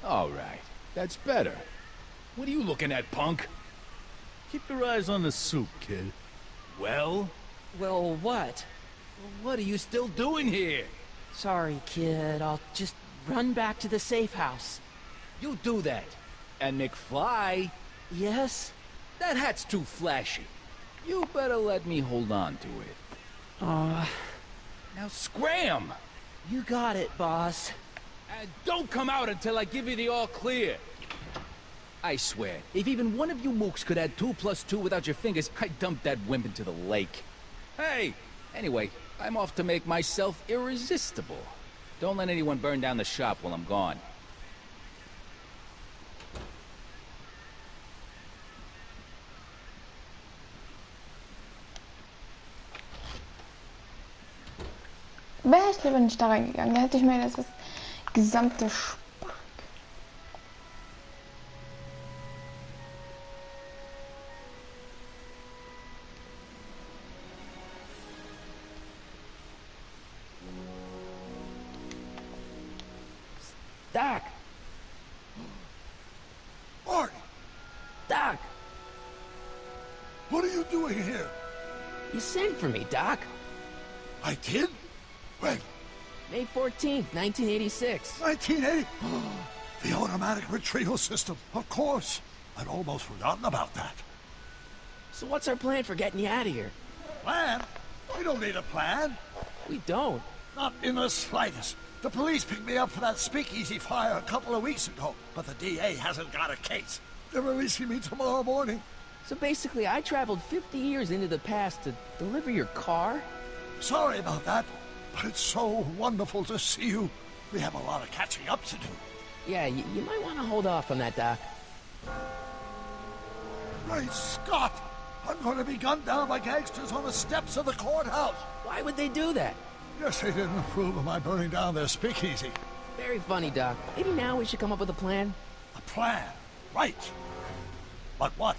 Speaker 9: All right. That's better. What are you looking at, punk?
Speaker 3: Keep your eyes on the soup, kid.
Speaker 9: Well?
Speaker 5: Well, what?
Speaker 9: What are you still doing here?
Speaker 5: Sorry, kid. I'll just run back to the safe house.
Speaker 9: You do that. And McFly,
Speaker 5: Yes?
Speaker 9: that hat's too flashy. You better let me hold on to it. Now scram!
Speaker 5: You got it, boss.
Speaker 9: And don't come out until I give you the all clear. I swear, if even one of you mooks could add 2 + 2 without your fingers, I'd dump that wimp into the lake. Hey! Anyway, I'm off to make myself irresistible. Don't let anyone burn down the shop while I'm gone.
Speaker 1: Wäre ich lieber nicht da reingegangen. Da hätte ich mir das gesamte Spark.
Speaker 2: Doc!
Speaker 3: Marty,
Speaker 2: Doc!
Speaker 3: what are you doing here?
Speaker 2: You sent for me, Doc.
Speaker 3: I did? When?
Speaker 2: May 14th, 1986.
Speaker 3: 1980? The automatic retrieval system, of course. I'd almost forgotten about that.
Speaker 2: So what's our plan for getting you out of here?
Speaker 3: Plan? We don't need a plan.
Speaker 2: We don't.
Speaker 3: Not in the slightest. The police picked me up for that speakeasy fire a couple of weeks ago, but the DA hasn't got a case. They're releasing me tomorrow morning.
Speaker 2: So basically, I traveled 50 years into the past to deliver your car?
Speaker 3: Sorry about that, but it's so wonderful to see you. We have a lot of catching up to do.
Speaker 2: Yeah, you might want to hold off on that, Doc.
Speaker 3: Great Scott! I'm going to be gunned down by gangsters on the steps of the courthouse.
Speaker 2: Why would they do that?
Speaker 3: Guess they didn't approve of my burning down their speakeasy.
Speaker 2: Very funny, Doc. Maybe now we should come up with a plan.
Speaker 3: A plan, right. But what?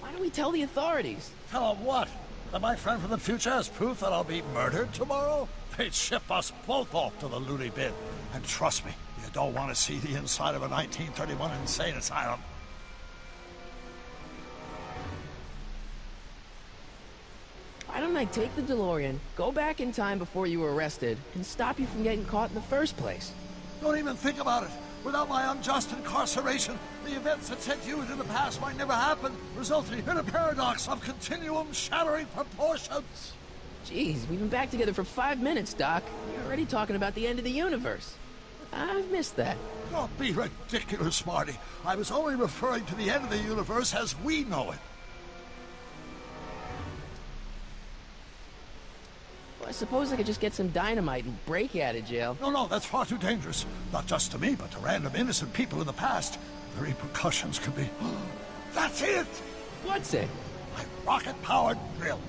Speaker 2: Why don't we tell the authorities?
Speaker 3: Tell them what? That my friend from the future has proof that I'll be murdered tomorrow? They'd ship us both off to the loony bin. And trust me, you don't want to see the inside of a 1931 insane asylum.
Speaker 2: Why don't I take the DeLorean, go back in time before you were arrested, and stop you from getting caught in the first place?
Speaker 3: Don't even think about it. Without my unjust incarceration, the events that sent you into the past might never happen, resulting in a paradox of continuum-shattering proportions.
Speaker 2: Jeez, we've been back together for 5 minutes, Doc. You're already talking about the end of the universe. I've missed that.
Speaker 3: Don't be ridiculous, Marty. I was only referring to the end of the universe as we know it.
Speaker 2: Well, I suppose I could just get some dynamite and break you out of jail.
Speaker 3: No, that's far too dangerous. Not just to me, but to random innocent people in the past. The repercussions could be... That's it!
Speaker 2: What's it?
Speaker 3: My rocket-powered drill.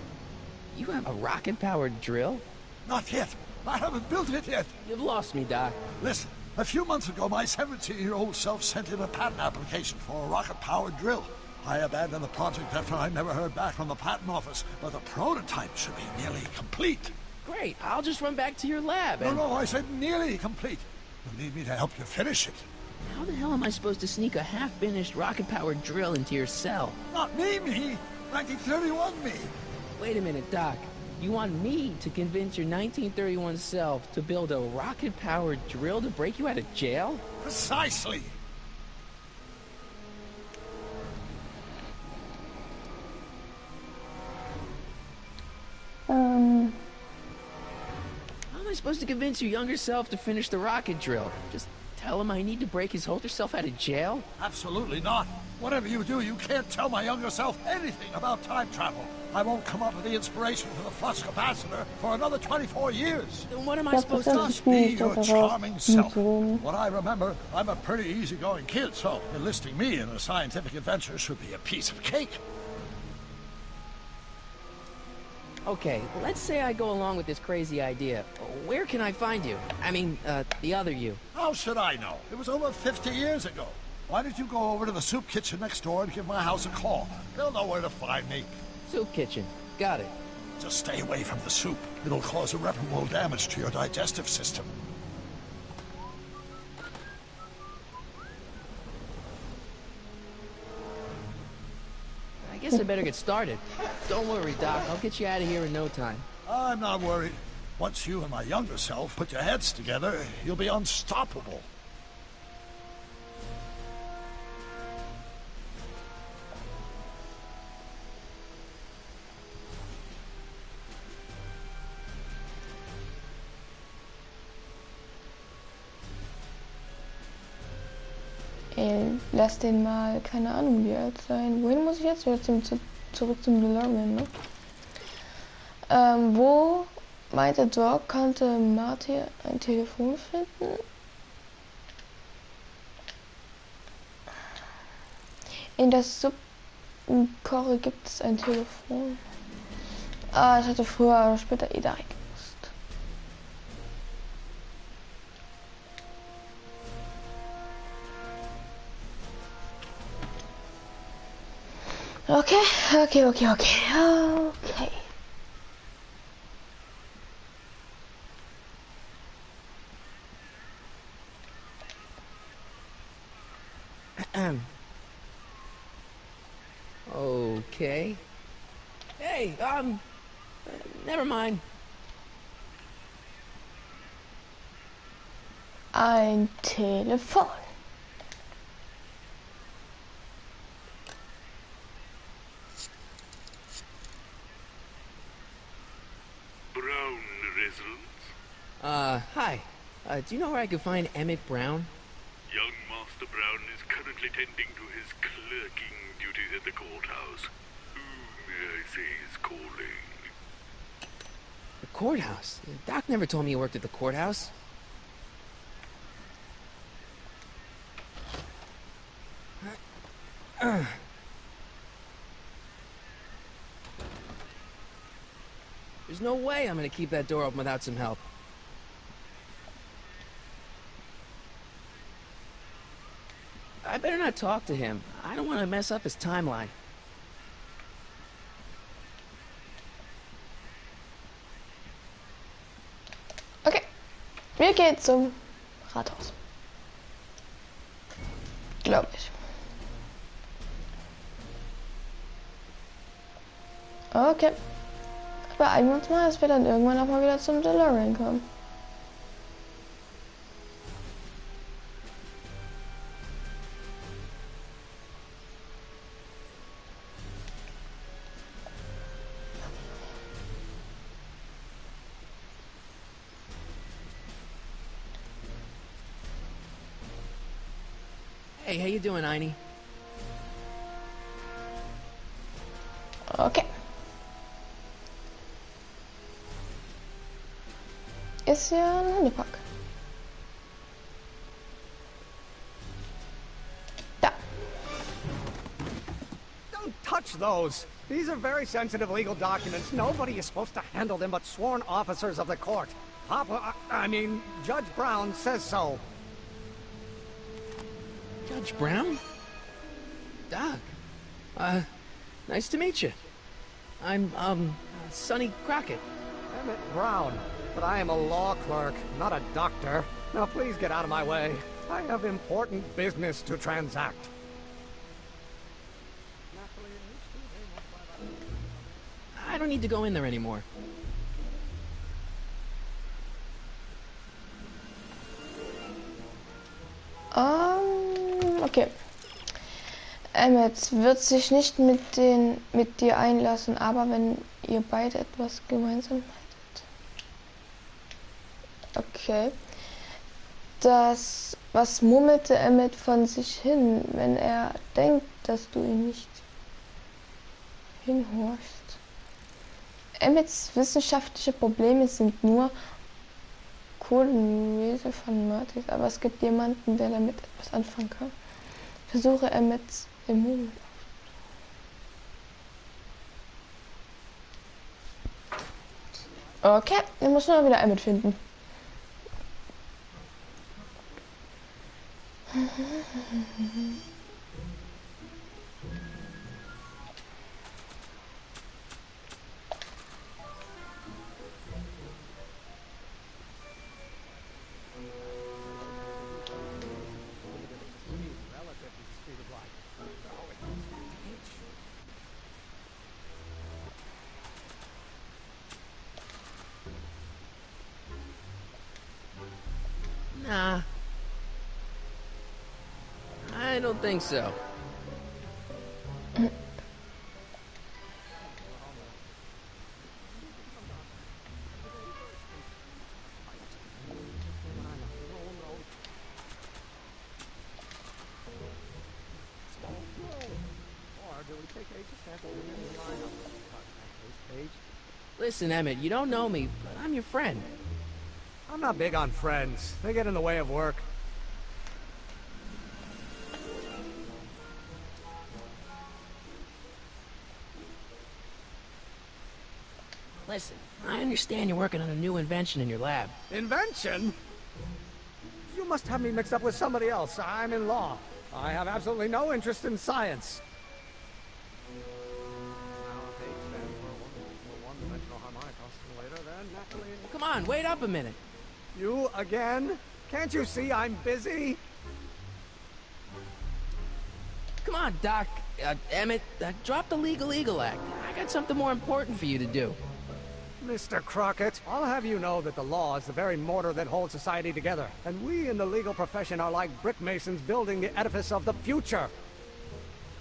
Speaker 2: You have a rocket-powered drill?
Speaker 3: Not yet. I haven't built it yet.
Speaker 2: You've lost me, Doc.
Speaker 3: Listen, a few months ago, my 17-year-old self sent in a patent application for a rocket-powered drill. I abandoned the project after I never heard back from the patent office, but the prototype should be nearly complete.
Speaker 2: Great, I'll just run back to your lab and...
Speaker 3: No, I said nearly complete. You'll need me to help you finish it.
Speaker 2: How the hell am I supposed to sneak a half-finished rocket-powered drill into your cell?
Speaker 3: Not me. 1931 me.
Speaker 2: Wait a minute, Doc. You want me to convince your 1931 self to build a rocket-powered drill to break you out of jail?
Speaker 3: Precisely.
Speaker 2: supposed to convince your younger self to finish the rocket drill? Just tell him I need to break his older self out of jail?
Speaker 3: Absolutely not. Whatever you do, you can't tell my younger self anything about time travel. I won't come up with the inspiration for the flux capacitor for another 24 years.
Speaker 2: Then what am I supposed to do?
Speaker 3: Just be your charming self. What I remember, I'm a pretty easygoing kid, so enlisting me in a scientific adventure should be a piece of cake.
Speaker 2: Okay, let's say I go along with this crazy idea. Where can I find you? I mean, the other you.
Speaker 3: How should I know? It was over 50 years ago. Why don't you go over to the soup kitchen next door and give my house a call? They'll know where to find me.
Speaker 2: Soup kitchen. Got it.
Speaker 3: Just stay away from the soup. It'll cause irreparable damage to your digestive system.
Speaker 2: I guess I better get started. Don't worry, Doc. I'll get you out of here in no time.
Speaker 3: I'm not worried. Once you and my younger self put your heads together, you'll be unstoppable.
Speaker 1: Ey, lass den mal, keine Ahnung, wie alt sein. Wohin muss ich jetzt? Wieder zurück zum DeLorean, ne? Wo meinte Doc, konnte Marty ein Telefon finden? In der Subkoche gibt es ein Telefon. Ah, ich hatte früher oder später direkt gewusst. Okay.
Speaker 2: Okay. Hey, never mind.
Speaker 1: Ein Telefon.
Speaker 10: Brown residence?
Speaker 2: Hi. Do you know where I could find Emmett Brown?
Speaker 10: Young Master Brown is currently tending to his clerking duties at the courthouse. Who, may I say, is calling?
Speaker 2: The courthouse? Doc never told me he worked at the courthouse. There's no way I'm gonna keep that door open without some help. I better not talk to him. I don't want to mess up his timeline.
Speaker 1: Okay, wir gehen zum Rathaus. Glaube ich. Okay. Beeilen wir uns mal, dass wir dann irgendwann auch mal wieder zum DeLorean kommen.
Speaker 2: Hey, how you doing, Einie?
Speaker 1: Okay. Ist ja ein Hundepark. Da.
Speaker 11: Don't touch those. These are very sensitive legal documents. Nobody is supposed to handle them but sworn officers of the court. Judge Brown says so.
Speaker 2: Judge Brown? Doc. Nice to meet you. I'm, Sonny Crockett.
Speaker 11: Emmett Brown. But I am a law clerk, not a doctor. Now please get out of my way. I have important business to transact.
Speaker 2: I don't need to go in there anymore.
Speaker 1: Okay. Emmett wird sich nicht mit dir einlassen, aber wenn ihr beide etwas gemeinsam hättet. Okay. Was murmelte Emmett von sich hin, wenn er denkt, dass du ihn nicht hinhorchst? Emmets wissenschaftliche Probleme sind nur Kohlenwese von Martis, aber es gibt jemanden, der damit etwas anfangen kann. Versuche Emmets Immun. Okay, wir müssen mal wieder Emmet finden.
Speaker 2: Nah. I don't think so. Listen, Emmett, you don't know me, but I'm your friend.
Speaker 11: I'm not big on friends. They get in the way of work.
Speaker 2: Listen, I understand you're working on a new invention in your lab.
Speaker 11: Invention? You must have me mixed up with somebody else. I'm in law. I have absolutely no interest in science.
Speaker 2: Come on, wait up a minute.
Speaker 11: You again? Can't you see I'm busy?
Speaker 2: Come on, Doc. Emmett, drop the Legal Eagle Act. I got something more important for you to do.
Speaker 11: Mr. Crockett, I'll have you know that the law is the very mortar that holds society together, and we in the legal profession are like brick masons building the edifice of the future.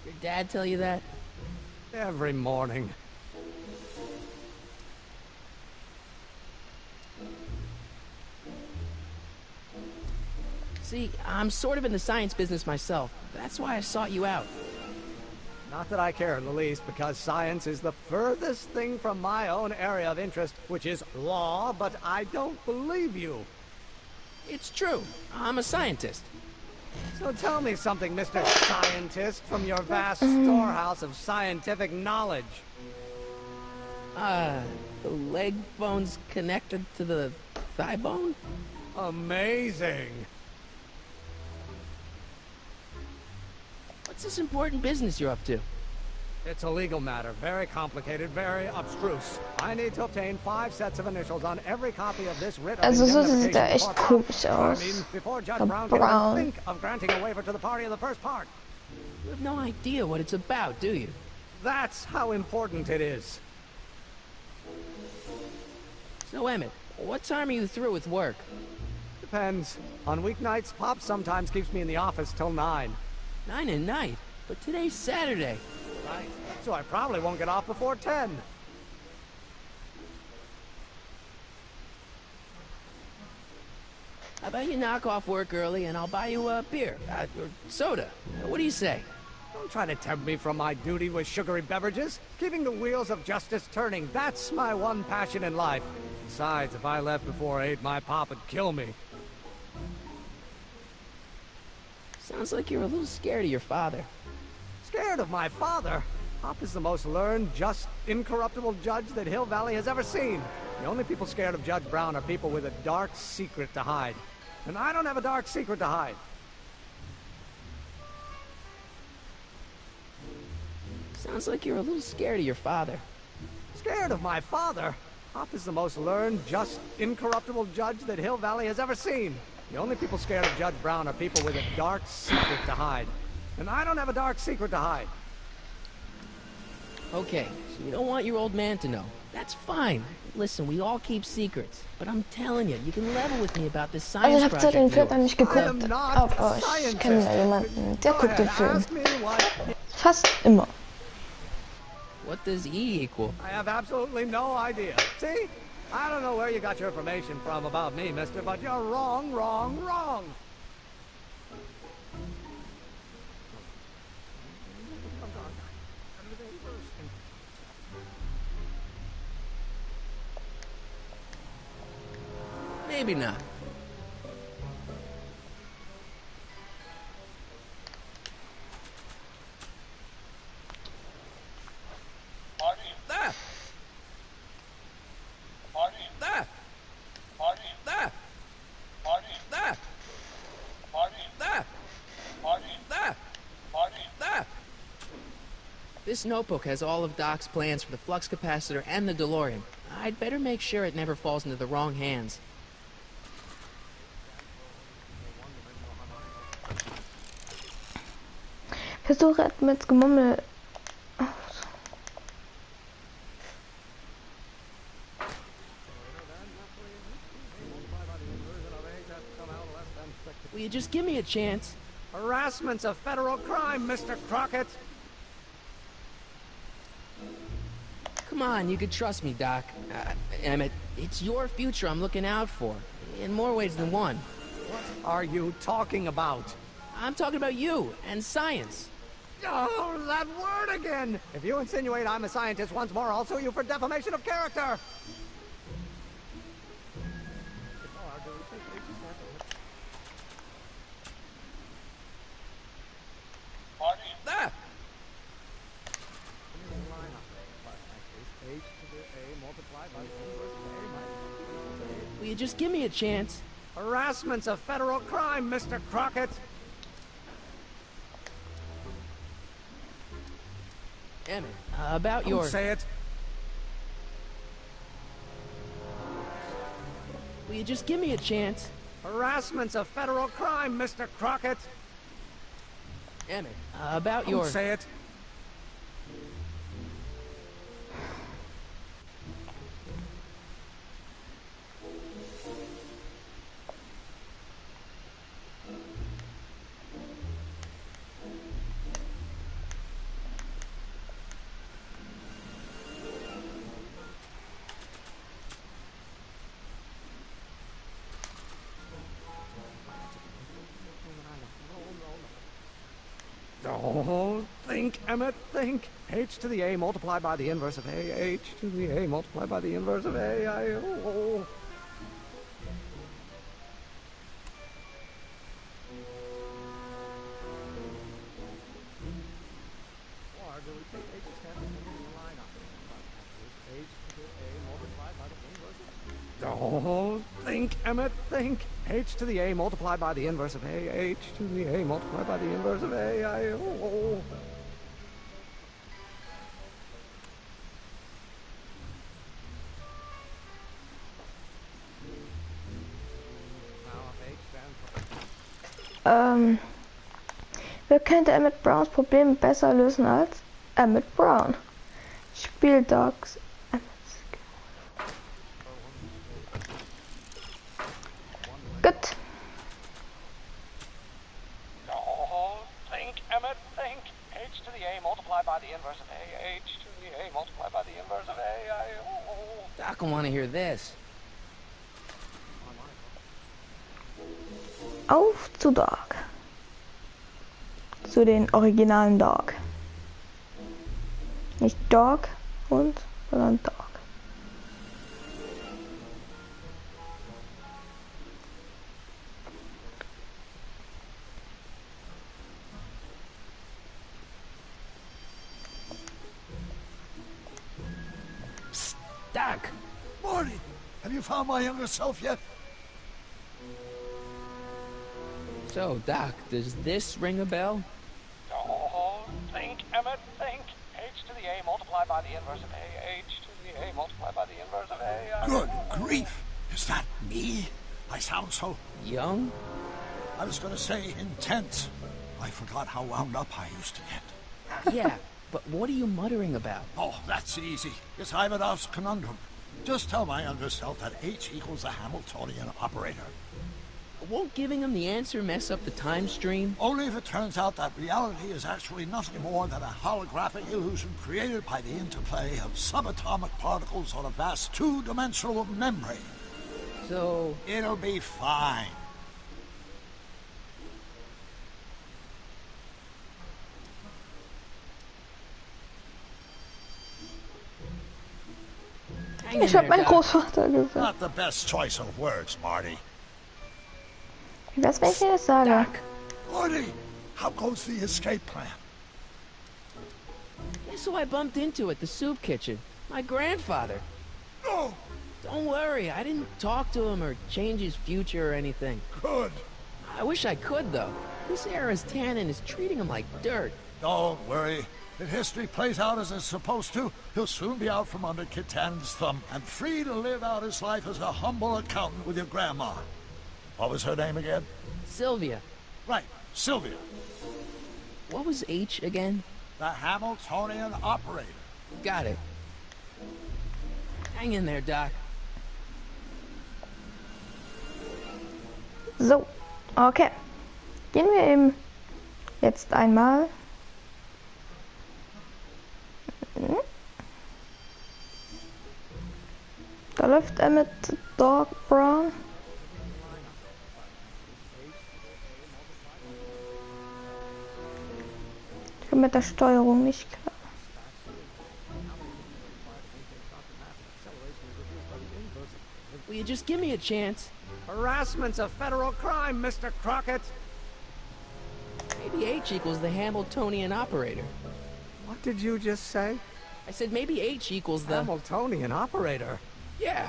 Speaker 2: Your dad tell you that?
Speaker 11: Every morning.
Speaker 2: See, I'm sort of in the science business myself. That's why I sought you out.
Speaker 11: Not that I care in the least, because science is the furthest thing from my own area of interest, which is law, but I don't believe you.
Speaker 2: It's true. I'm a scientist.
Speaker 11: So tell me something, Mr. Scientist, from your vast storehouse of scientific knowledge.
Speaker 2: The leg bone's connected to the thigh bone?
Speaker 11: Amazing.
Speaker 2: What's this important business you're up to?
Speaker 11: It's a legal matter, very complicated, very abstruse. I need to obtain 5 sets of initials on every copy of this writ of
Speaker 1: Also so sieht er
Speaker 11: indemnification
Speaker 1: echt komisch aus.
Speaker 11: before Judge Brown can even think of granting a waiver to the party in the first part.
Speaker 2: You have no idea what it's about, do you?
Speaker 11: That's how important it is.
Speaker 2: So, Emmett, what time are you through with work?
Speaker 11: Depends. On weeknights, Pop sometimes keeps me in the office till 9.
Speaker 2: 9 at night? But today's Saturday.
Speaker 11: Right. So I probably won't get off before 10.
Speaker 2: How about you knock off work early and I'll buy you a beer, or soda. What do you say?
Speaker 11: Don't try to tempt me from my duty with sugary beverages. Keeping the wheels of justice turning, that's my one passion in life. Besides, if I left before 8, my pop would kill me.
Speaker 2: Sounds like you're a little scared of your father.
Speaker 11: Scared of my father? Pop is the most learned, just, incorruptible judge that Hill Valley has ever seen. The only people scared of Judge Brown are people with a dark secret to hide. And I don't have a dark secret to hide.
Speaker 2: Sounds like you're a little scared of your father.
Speaker 11: Scared of my father? Pop is the most learned, just, incorruptible judge that Hill Valley has ever seen. The only people scared of Judge Brown are people with a dark secret to hide. And I don't have a dark secret to hide.
Speaker 2: Okay, so you don't want your old man to know. That's fine. Listen, we all keep secrets. But I'm telling you, you can level with me about this
Speaker 1: Also
Speaker 2: science
Speaker 1: ich habe den
Speaker 2: project.
Speaker 1: Film nicht geguckt. Aber ich kenne ja jemanden, der guckt den Film. Fast immer.
Speaker 2: What does E equal?
Speaker 11: I have absolutely no idea. See? I don't know where you got your information from about me, mister, but you're wrong, wrong, wrong!
Speaker 2: Maybe not. This notebook has all of Doc's plans for the flux capacitor and the DeLorean. I'd better make sure it never falls into the wrong hands.
Speaker 1: Versuche mit Gemummel.
Speaker 2: Will you just give me a chance?
Speaker 11: Harassment's a federal crime, Mr. Crockett!
Speaker 2: Come on, you can trust me, Doc. Emmett, it's your future I'm looking out for. In more ways than one.
Speaker 11: What are you talking about?
Speaker 2: I'm talking about you and science.
Speaker 11: Oh, that word again! If you insinuate I'm a scientist once more, I'll sue you for defamation of character!
Speaker 2: Will you just give me a chance?
Speaker 11: Harassment's a federal crime, Mr. Crockett!
Speaker 2: Emmett, about your...
Speaker 11: Don't say it!
Speaker 2: Will you just give me a chance?
Speaker 11: Harassment's a federal crime, Mr. Crockett!
Speaker 2: Emmett, about your...
Speaker 11: Don't say it! Oh, think, Emmett, think. H to the A multiplied by the inverse of A. H to the A multiplied by the inverse of A. Oh. Or do we take H's standard and line up? H to the A multiplied by the inverse of... Oh, think, Emmett, think. H to the A multiplied by the inverse of A. H to the A multiplied by the inverse of A. Oh.
Speaker 1: Wer könnte Emmett Browns Problem besser lösen als Emmett Brown? Spieldogs. Gut.
Speaker 11: Oh, think, Emmett, think. H to the A multiplied by the inverse of A. H to the A multiplied by the inverse of A. Oh.
Speaker 2: Doc will want to hear this.
Speaker 1: Auf zu Dog. Zu den originalen Dog. Nicht Dog und, sondern Dog.
Speaker 2: Psst, Doc!
Speaker 3: Morty, have you found my younger self yet?
Speaker 2: So, Doc, does this ring a bell?
Speaker 11: Oh, think, Emmett, think. H to the A multiplied by the inverse of A. H to the A multiplied by the inverse of A.
Speaker 3: Good grief! Is that me? I sound so...
Speaker 2: Young?
Speaker 3: I was going to say intense. I forgot how wound up I used to get.
Speaker 2: Yeah, but what are you muttering about?
Speaker 3: Oh, that's easy. It's Ivanov's conundrum. Just tell my younger self that H equals a Hamiltonian operator.
Speaker 2: Won't giving him the answer mess up the time stream?
Speaker 3: Only if it turns out that reality is actually nothing more than a holographic illusion created by the interplay of subatomic particles on a vast two-dimensional membrane.
Speaker 2: So...
Speaker 3: It'll be fine.
Speaker 1: Ich hab meinen Großvater gesagt.
Speaker 3: Not the best choice of words, Marty.
Speaker 1: Was, wenn ich dir das sage?
Speaker 3: Doc. Marty, how goes the escape plan?
Speaker 2: Guess who I bumped into at the soup kitchen? My grandfather.
Speaker 3: No!
Speaker 2: Don't worry, I didn't talk to him or change his future or anything.
Speaker 3: Good.
Speaker 2: I wish I could, though. This era's tannin is treating him like dirt.
Speaker 3: Don't worry. If history plays out as it's supposed to, he'll soon be out from under Kit Tannen's thumb and free to live out his life as a humble accountant with your grandma. What was her name again?
Speaker 2: Sylvia.
Speaker 3: Right, Sylvia.
Speaker 2: What was H again?
Speaker 3: The Hamiltonian operator.
Speaker 2: Got it. Hang in there, Doc.
Speaker 1: So, okay. Gehen wir eben jetzt einmal. Da läuft er mit Doc Brown. Ich komme mit der Steuerung nicht klar.
Speaker 2: Will you just give me a chance?
Speaker 11: Harassment's a federal crime, Mr. Crockett.
Speaker 2: Maybe H equals the Hamiltonian operator.
Speaker 11: What did you just say?
Speaker 2: I said maybe H equals the...
Speaker 11: Hamiltonian operator?
Speaker 2: Yeah.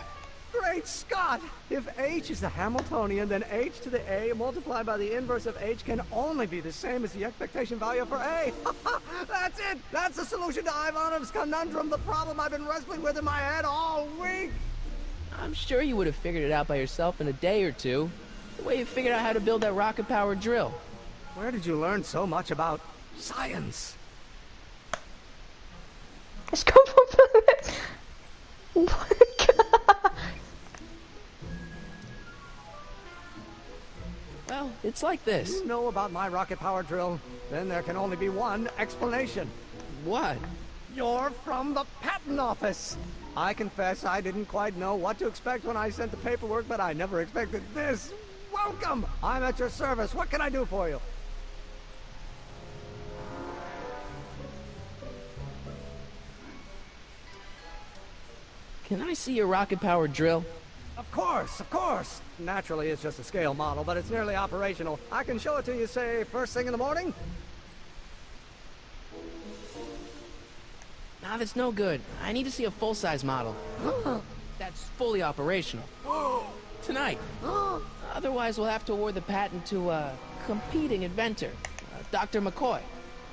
Speaker 11: Great Scott! If H is the Hamiltonian, then H to the A multiplied by the inverse of H can only be the same as the expectation value for A. That's it! That's the solution to Ivanov's conundrum, the problem I've been wrestling with in my head all week!
Speaker 2: I'm sure you would have figured it out by yourself in a day or two. The way you figured out how to build that rocket-powered drill.
Speaker 11: Where did you learn so much about science?
Speaker 1: Ich komme vom Planet. Oh mein Gott.
Speaker 2: Well, it's like this.
Speaker 11: You know about my rocket power drill? Then there can only be one explanation.
Speaker 2: What?
Speaker 11: You're from the patent office. I confess I didn't quite know what to expect when I sent the paperwork, but I never expected this. Welcome! I'm at your service. What can I do for you?
Speaker 2: Can I see your rocket-powered drill?
Speaker 11: Of course, of course. Naturally, it's just a scale model, but it's nearly operational. I can show it to you, say, first thing in the morning.
Speaker 2: Nah, that's no good. I need to see a full-size model. That's fully operational. Tonight. Otherwise, we'll have to award the patent to a competing inventor, Dr. McCoy.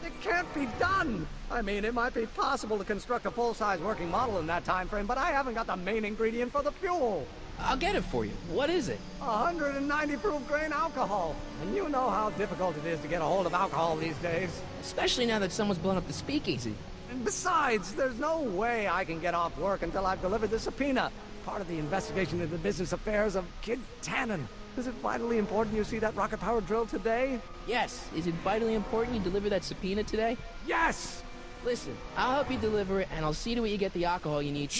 Speaker 11: It can't be done! I mean, it might be possible to construct a full-size working model in that time frame, but I haven't got the main ingredient for the fuel.
Speaker 2: I'll get it for you. What is it?
Speaker 11: 190 proof grain alcohol. And you know how difficult it is to get a hold of alcohol these days.
Speaker 2: Especially now that someone's blown up the speakeasy.
Speaker 11: And besides, there's no way I can get off work until I've delivered the subpoena. Part of the investigation into the business affairs of Kid Tannen. Is it vitally important you see that rocket-powered drill today?
Speaker 2: Yes. Is it vitally important you deliver that subpoena today?
Speaker 11: Yes!
Speaker 2: Listen, I'll help you deliver it, and I'll see to it you get the alcohol you need.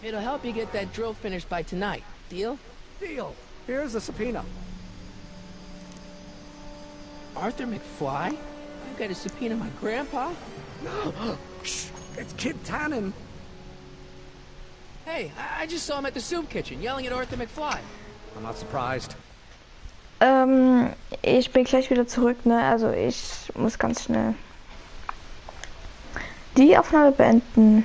Speaker 2: It'll help you get that drill finished by tonight. Deal?
Speaker 11: Deal. Here's the subpoena.
Speaker 2: Arthur McFly? You got to subpoena my grandpa?
Speaker 11: No! It's Kid Tannen.
Speaker 2: Hey, I just saw him at the soup kitchen, yelling at Arthur McFly.
Speaker 11: I'm not surprised.
Speaker 1: Ich bin gleich wieder zurück, ne? Also ich muss ganz schnell die Aufnahme beenden.